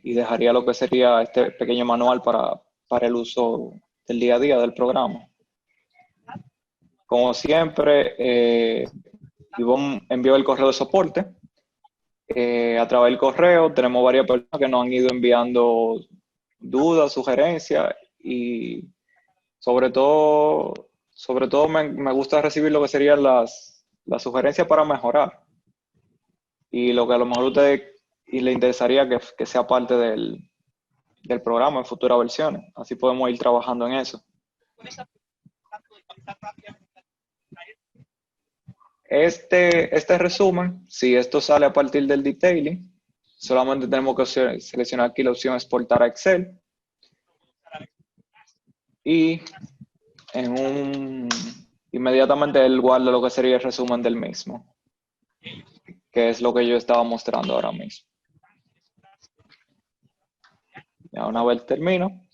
y dejaría lo que sería este pequeño manual para el uso del día a día del programa. Como siempre, Ivonne envió el correo de soporte. A través del correo tenemos varias personas que nos han ido enviando dudas, sugerencias y sobre todo me gusta recibir lo que serían las sugerencias para mejorar y lo que a lo mejor a ustedes y le interesaría que sea parte del programa en futuras versiones. Así podemos ir trabajando en eso. Este resumen, si esto sale a partir del detailing, solamente tenemos que seleccionar aquí la opción exportar a Excel y inmediatamente él guarda lo que sería el resumen del mismo, que es lo que yo estaba mostrando ahora mismo. Ya una vez termino,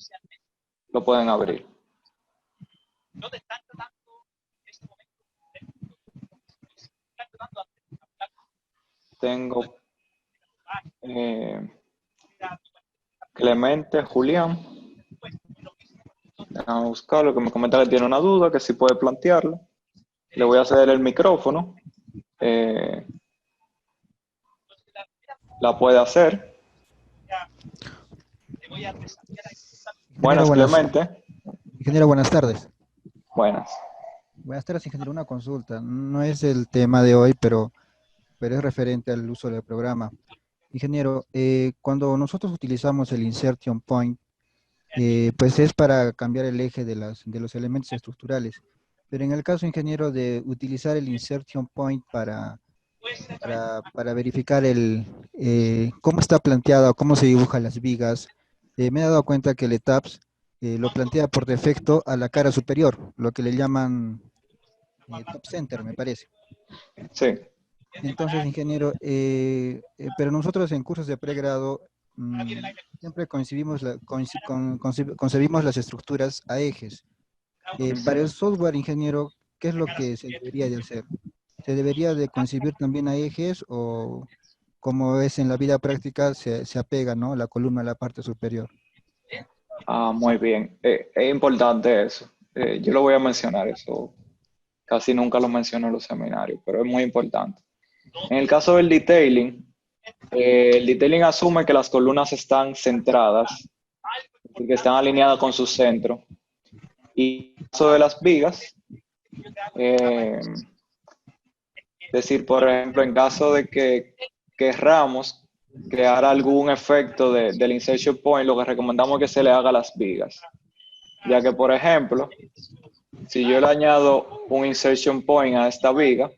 lo pueden abrir. Tengo Clemente Julián. Déjame buscarlo, que me comenta que tiene una duda, que si puede plantearla. Le voy a ceder el micrófono. La puede hacer. Buenas, Clemente. Ingeniero, buenas tardes. Buenas. Buenas tardes, ingeniero. Una consulta. No es el tema de hoy, pero es referente al uso del programa. Ingeniero, cuando nosotros utilizamos el insertion point, pues es para cambiar el eje de los elementos estructurales. Pero en el caso, ingeniero, de utilizar el insertion point para verificar cómo está planteado, cómo se dibujan las vigas, me he dado cuenta que el ETAPS lo plantea por defecto a la cara superior, lo que le llaman top center, me parece. Sí. Entonces, ingeniero, pero nosotros en cursos de pregrado siempre concebimos las estructuras a ejes. Para el software, ingeniero, ¿qué es lo que se debería de hacer? ¿Se debería de concebir también a ejes o como es en la vida práctica se apega, ¿no? La columna a la parte superior? Ah, muy bien. Es importante eso. Yo lo voy a mencionar, eso casi nunca lo menciono en los seminarios, pero es muy importante. En el caso del detailing, el detailing asume que las columnas están centradas, que están alineadas con su centro. Y en el caso de las vigas, eh, decir, por ejemplo, en caso de que querramos crear algún efecto del insertion point, lo que recomendamos es que se le haga a las vigas. Ya que, por ejemplo, si yo le añado un insertion point a esta viga,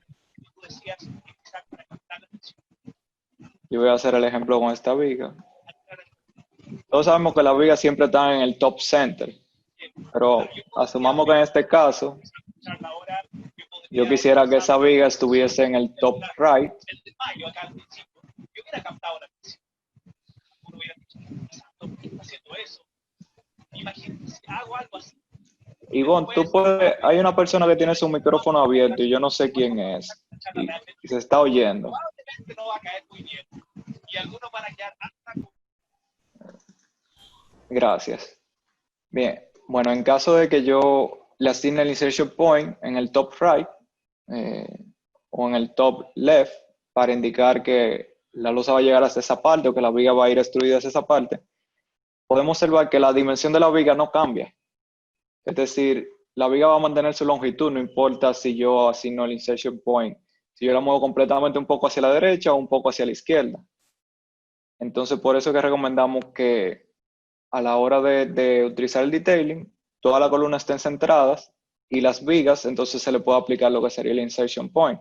yo voy a hacer el ejemplo con esta viga. Todos sabemos que las vigas siempre están en el top center, pero asumamos que en este caso yo quisiera que esa viga estuviese en el top right. Ivonne, hay una persona que tiene su micrófono abierto y yo no sé quién es y se está oyendo. Gracias. Bien, bueno, en caso de que yo le asigne el insertion point en el top right eh, o en el top left para indicar que la losa va a llegar hasta esa parte o que la viga va a ir extruida hacia esa parte, podemos observar que la dimensión de la viga no cambia. Es decir, la viga va a mantener su longitud, no importa si yo asigno el insertion point, si yo la muevo completamente un poco hacia la derecha o un poco hacia la izquierda. Entonces, por eso es que recomendamos que a la hora de utilizar el detailing, todas las columnas estén centradas y las vigas, entonces se le puede aplicar lo que sería el insertion point,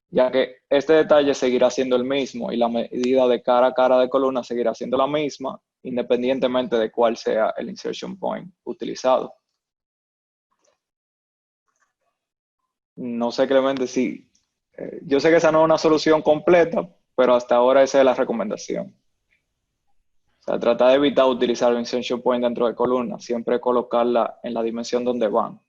ya que este detalle seguirá siendo el mismo y la medida de cara a cara de columna seguirá siendo la misma, independientemente de cuál sea el insertion point utilizado. No sé, Clemente, si... yo sé que esa no es una solución completa, pero hasta ahora esa es la recomendación. O sea, trata de evitar utilizar el insertion point dentro de columnas, siempre colocarla en la dimensión donde van.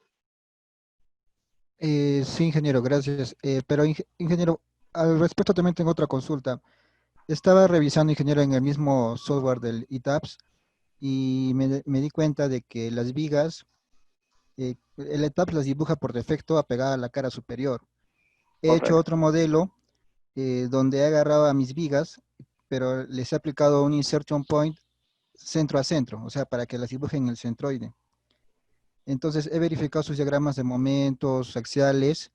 Sí, ingeniero, gracias. Pero, ingeniero, al respecto también tengo otra consulta. Estaba revisando, ingeniero, en el mismo software del ETAPS y me di cuenta de que las vigas, el ETAPS las dibuja por defecto apegada a la cara superior. He hecho Correcto. otro modelo donde he agarrado a mis vigas, pero les he aplicado un insertion point centro a centro, o sea, para que las dibujen en el centroide. Entonces he verificado sus diagramas de momentos axiales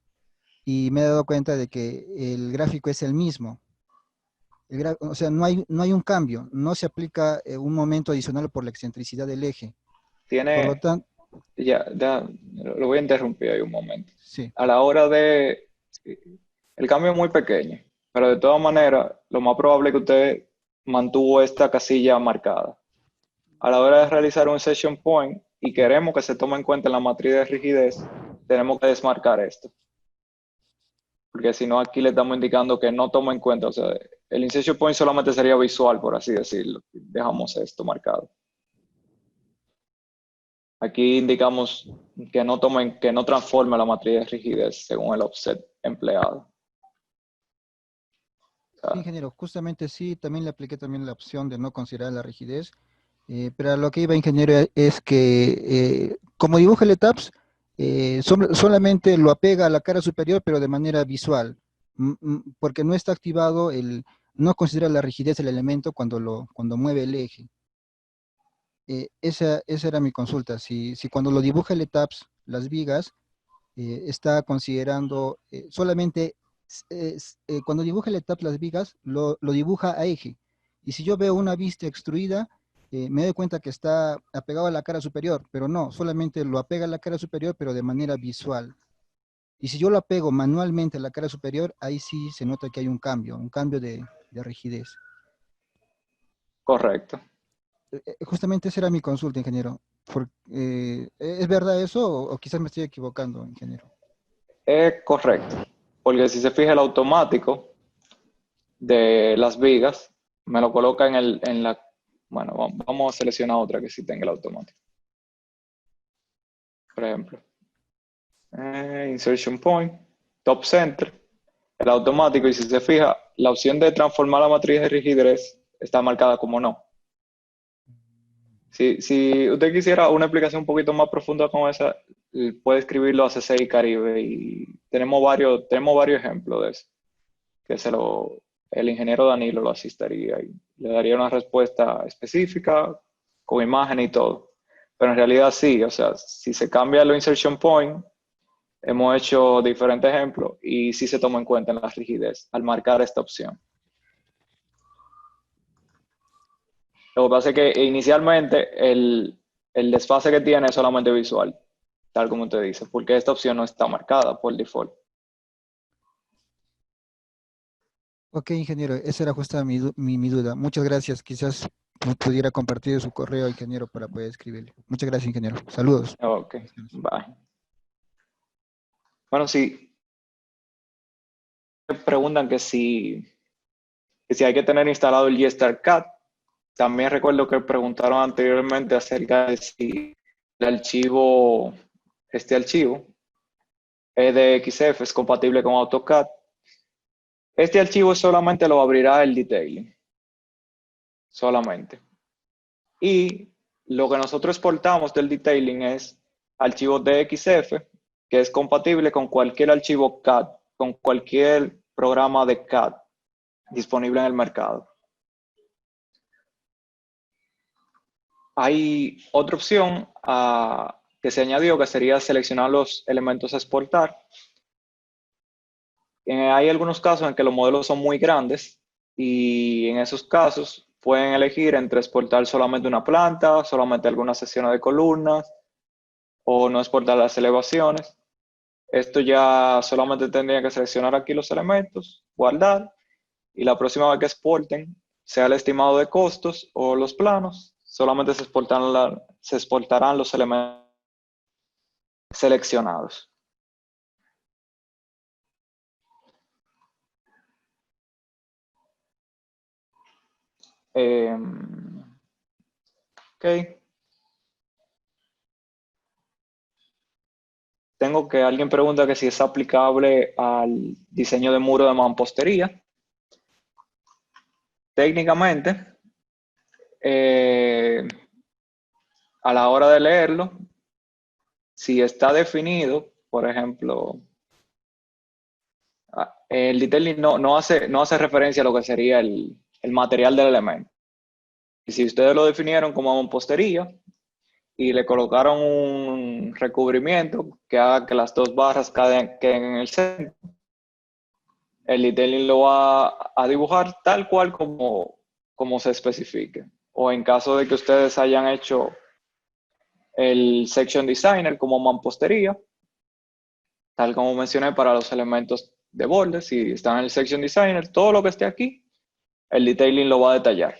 y me he dado cuenta de que el gráfico es el mismo. O sea, no hay un cambio, no se aplica un momento adicional por la excentricidad del eje. Por lo Tiene, tanto, ya, lo voy a interrumpir ahí un momento. sí, A la hora de, el cambio es muy pequeño, pero de todas maneras, lo más probable es que usted mantuvo esta casilla marcada. A la hora de realizar un session point y queremos que se tome en cuenta en la matriz de rigidez, tenemos que desmarcar esto. Porque si no, aquí le estamos indicando que no toma en cuenta, o sea, el insertion point solamente sería visual, por así decirlo. Dejamos esto marcado. Aquí indicamos que no transforme la matriz de rigidez según el offset empleado. O sí, sea, ingeniero, justamente sí, también le apliqué también la opción de no considerar la rigidez, pero a lo que iba, ingeniero, es que como dibuja el ETAPS, solamente lo apega a la cara superior, pero de manera visual, porque no está activado no considera la rigidez del elemento cuando mueve el eje. Esa era mi consulta, si cuando lo dibuja el ETAPS, las vigas, está considerando solamente, cuando dibuja el ETAPS las vigas, lo dibuja a eje. Y si yo veo una vista extruida, me doy cuenta que está apegado a la cara superior, pero no, solamente lo apega a la cara superior, pero de manera visual. Y si yo lo apego manualmente a la cara superior, ahí sí se nota que hay un cambio de rigidez. correcto. Justamente esa era mi consulta, ingeniero. ¿Es verdad eso o quizás me estoy equivocando, ingeniero? Es correcto, porque si se fija el automático de las vigas, me lo coloca en la... Bueno, vamos a seleccionar otra que sí tenga el automático. Por ejemplo, Insertion Point, Top Center, el automático, y si se fija, la opción de transformar la matriz de rigidez está marcada como no. Si usted quisiera una explicación un poquito más profunda como esa, puede escribirlo a CCI Caribe y tenemos varios ejemplos de eso, que el ingeniero Danilo lo asistiría y le daría una respuesta específica con imagen y todo. Pero en realidad sí, o sea, si se cambia lo insertion point, hemos hecho diferentes ejemplos y sí se toma en cuenta en la rigidez al marcar esta opción. Lo que pasa es que inicialmente el desfase que tiene es solamente visual, tal como usted dice, porque esta opción no está marcada por default. Ok, ingeniero, esa era justa mi duda. Muchas gracias. Quizás me pudiera compartir su correo, ingeniero, para poder escribirle. Muchas gracias, ingeniero. Saludos. Ok, bye. Bueno, sí, me preguntan que si hay que tener instalado el GStarCAD. También recuerdo que preguntaron anteriormente acerca de si este archivo EDXF es compatible con AutoCAD. Este archivo solamente lo abrirá el detailing, solamente. Y lo que nosotros exportamos del detailing es archivo DXF, que es compatible con cualquier archivo CAD, con cualquier programa de CAD disponible en el mercado. Hay otra opción que se añadió, que sería seleccionar los elementos a exportar. Hay algunos casos en que los modelos son muy grandes y en esos casos pueden elegir entre exportar solamente una planta, solamente algunas secciones de columnas o no exportar las elevaciones. Esto ya solamente tendría que seleccionar aquí los elementos, guardar, y la próxima vez que exporten, sea el estimado de costos o los planos, solamente se exportarán los elementos seleccionados. Ok. Tengo que alguien pregunta que si es aplicable al diseño de muro de mampostería. Técnicamente, eh, a la hora de leerlo, si está definido, por ejemplo, el detailing no hace referencia a lo que sería el material del elemento. Y si ustedes lo definieron como mampostería y le colocaron un recubrimiento que haga que las dos barras queden en el centro, el detailing lo va a dibujar tal cual como se especifique. O en caso de que ustedes hayan hecho el section designer como mampostería, tal como mencioné para los elementos de borde, si está en el section designer, todo lo que esté aquí, el detailing lo va a detallar.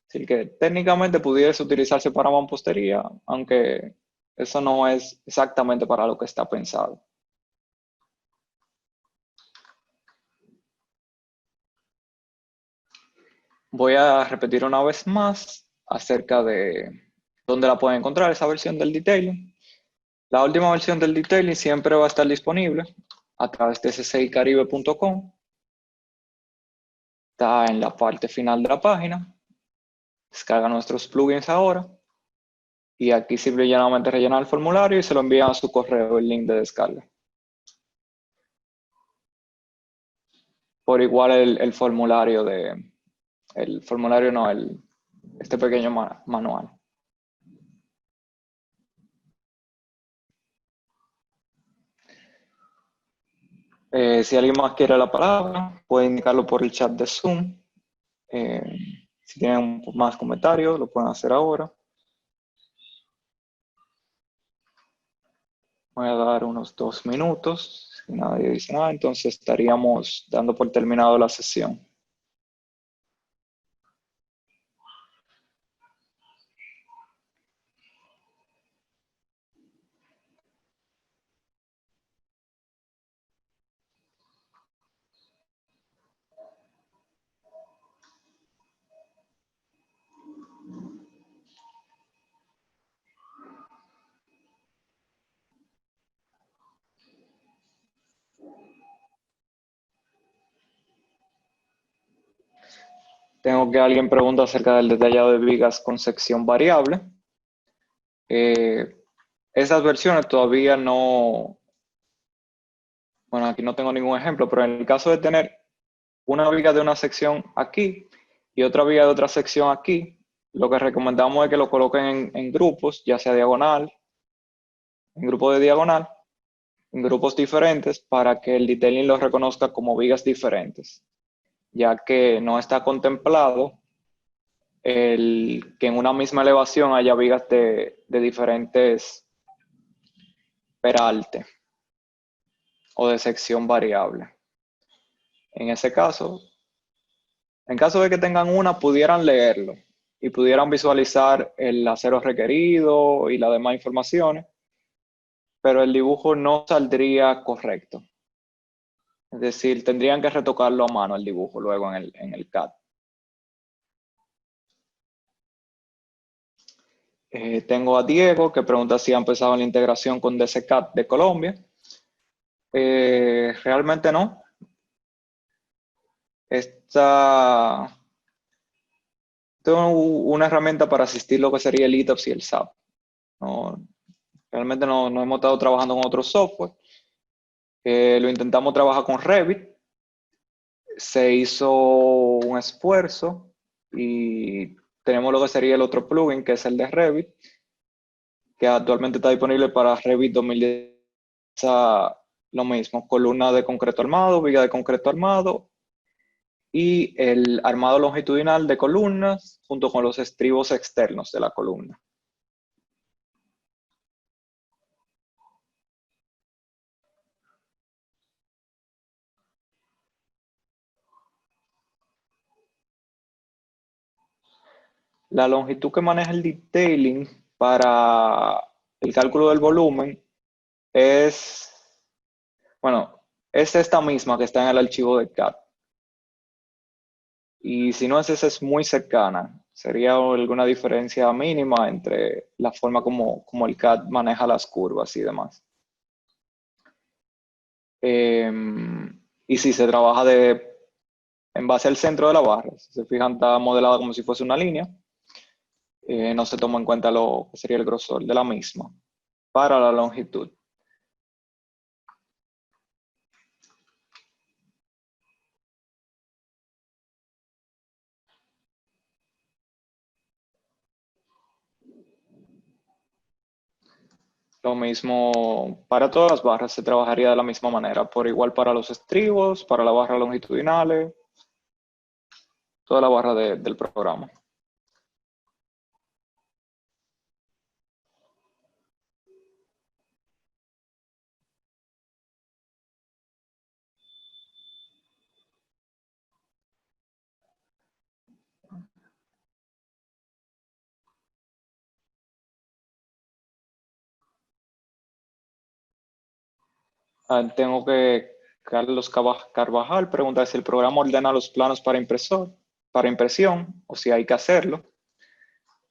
Así que técnicamente pudiese utilizarse para mampostería, aunque eso no es exactamente para lo que está pensado. Voy a repetir una vez más acerca de dónde la pueden encontrar esa versión del detailing. La última versión del detailing siempre va a estar disponible a través de ccicaribe.com. Está en la parte final de la página. Descarga nuestros plugins ahora. Y aquí simplemente rellenar el formulario y se lo envían a su correo el link de descarga. Por igual el formulario no, este pequeño manual. Si alguien más quiere la palabra, puede indicarlo por el chat de Zoom. Si tienen más comentarios, lo pueden hacer ahora. Voy a dar unos 2 minutos. Si nadie dice nada, entonces estaríamos dando por terminado la sesión. Tengo que alguien pregunta acerca del detallado de vigas con sección variable. Esas versiones todavía no, bueno, aquí no tengo ningún ejemplo, pero en el caso de tener una viga de una sección aquí y otra viga de otra sección aquí, lo que recomendamos es que lo coloquen en grupos, ya sea diagonal, en grupo de diagonal, en grupos diferentes para que el detailing los reconozca como vigas diferentes, ya que no está contemplado que en una misma elevación haya vigas de diferentes peralte o de sección variable. En ese caso, en caso de que tengan una, pudieran leerlo y pudieran visualizar el acero requerido y las demás informaciones, pero el dibujo no saldría correcto. Es decir, tendrían que retocarlo a mano el dibujo luego en el CAD. Tengo a Diego que pregunta si ha empezado la integración con DCCAD de Colombia. Realmente no. Tengo una herramienta para asistir lo que sería el ETABS y el SAP. No, realmente no hemos estado trabajando con otro software. Lo intentamos trabajar con Revit. Se hizo un esfuerzo y tenemos lo que sería el otro plugin, que es el de Revit, que actualmente está disponible para Revit 2010. Lo mismo, columna de concreto armado, viga de concreto armado y el armado longitudinal de columnas junto con los estribos externos de la columna. La longitud que maneja el detailing para el cálculo del volumen es, bueno, es esta misma que está en el archivo de CAD. Y si no es esa, es muy cercana. Sería alguna diferencia mínima entre la forma como el CAD maneja las curvas y demás. Y si se trabaja en base al centro de la barra, si se fijan, está modelada como si fuese una línea. No se toma en cuenta lo que sería el grosor de la misma para la longitud. Lo mismo para todas las barras, se trabajaría de la misma manera, por igual para los estribos, para la barra longitudinales, toda la barra del programa. Tengo que Carlos Carvajal pregunta si el programa ordena los planos para impresión o si hay que hacerlo.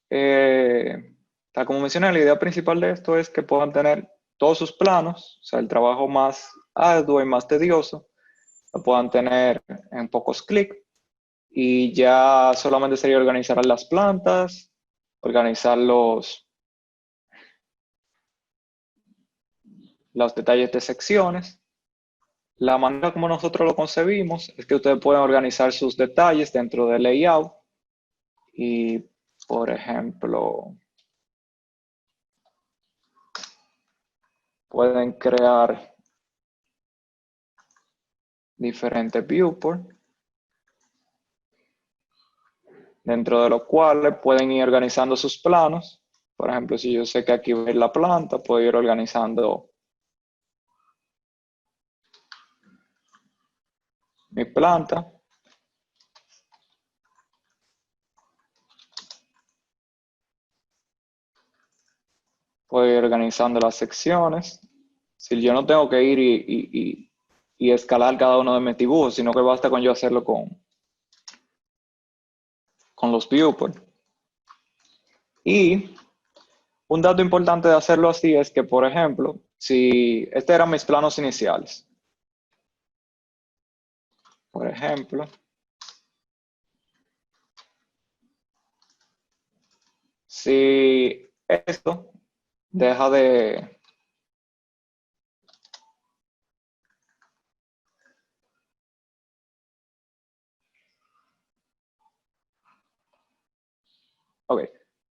Tal como mencioné, la idea principal de esto es que puedan tener todos sus planos, o sea, el trabajo más arduo y más tedioso, lo puedan tener en pocos clics y ya solamente sería organizar las plantas, organizar los detalles de secciones. La manera como nosotros lo concebimos es que ustedes pueden organizar sus detalles dentro del layout y, por ejemplo, pueden crear diferentes viewports, dentro de los cuales pueden ir organizando sus planos. Por ejemplo, si yo sé que aquí va a ir la planta, puedo ir organizando mi planta. Puedo ir organizando las secciones. Si yo no tengo que ir y escalar cada uno de mis dibujos, sino que basta con yo hacerlo con los viewports. Y un dato importante de hacerlo así es que, por ejemplo, si estos eran mis planos iniciales, por ejemplo, Si esto deja de... Ok.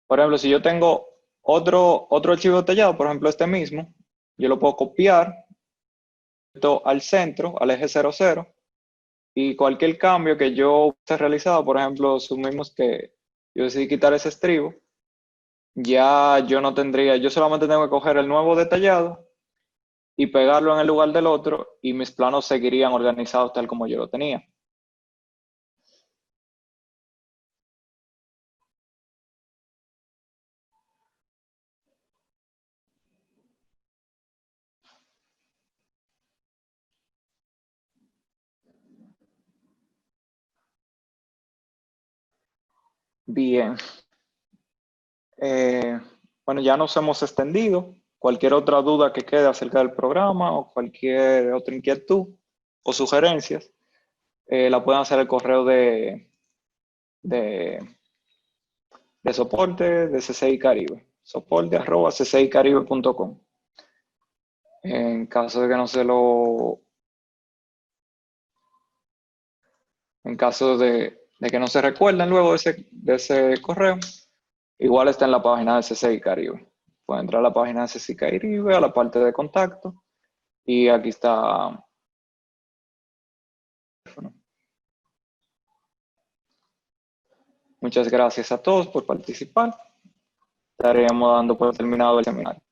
Por ejemplo, si yo tengo otro archivo detallado, por ejemplo este mismo, yo lo puedo copiar esto al centro, al eje 00, y cualquier cambio que yo esté realizado, por ejemplo, asumimos que yo decidí quitar ese estribo, ya yo no tendría, yo solamente tengo que coger el nuevo detallado y pegarlo en el lugar del otro y mis planos seguirían organizados tal como yo lo tenía. Bien. Eh, bueno, ya nos hemos extendido. Cualquier otra duda que quede acerca del programa o cualquier otra inquietud o sugerencias, la pueden hacer al correo de, de soporte de CCI Caribe, soporte@ccicaribe.com. En caso de que no se lo, en caso de que no se recuerden luego de ese correo, igual está en la página de CCI Caribe. Pueden entrar a la página de CCI Caribe, a la parte de contacto, y aquí está. Muchas gracias a todos por participar. Estaríamos dando por terminado el seminario.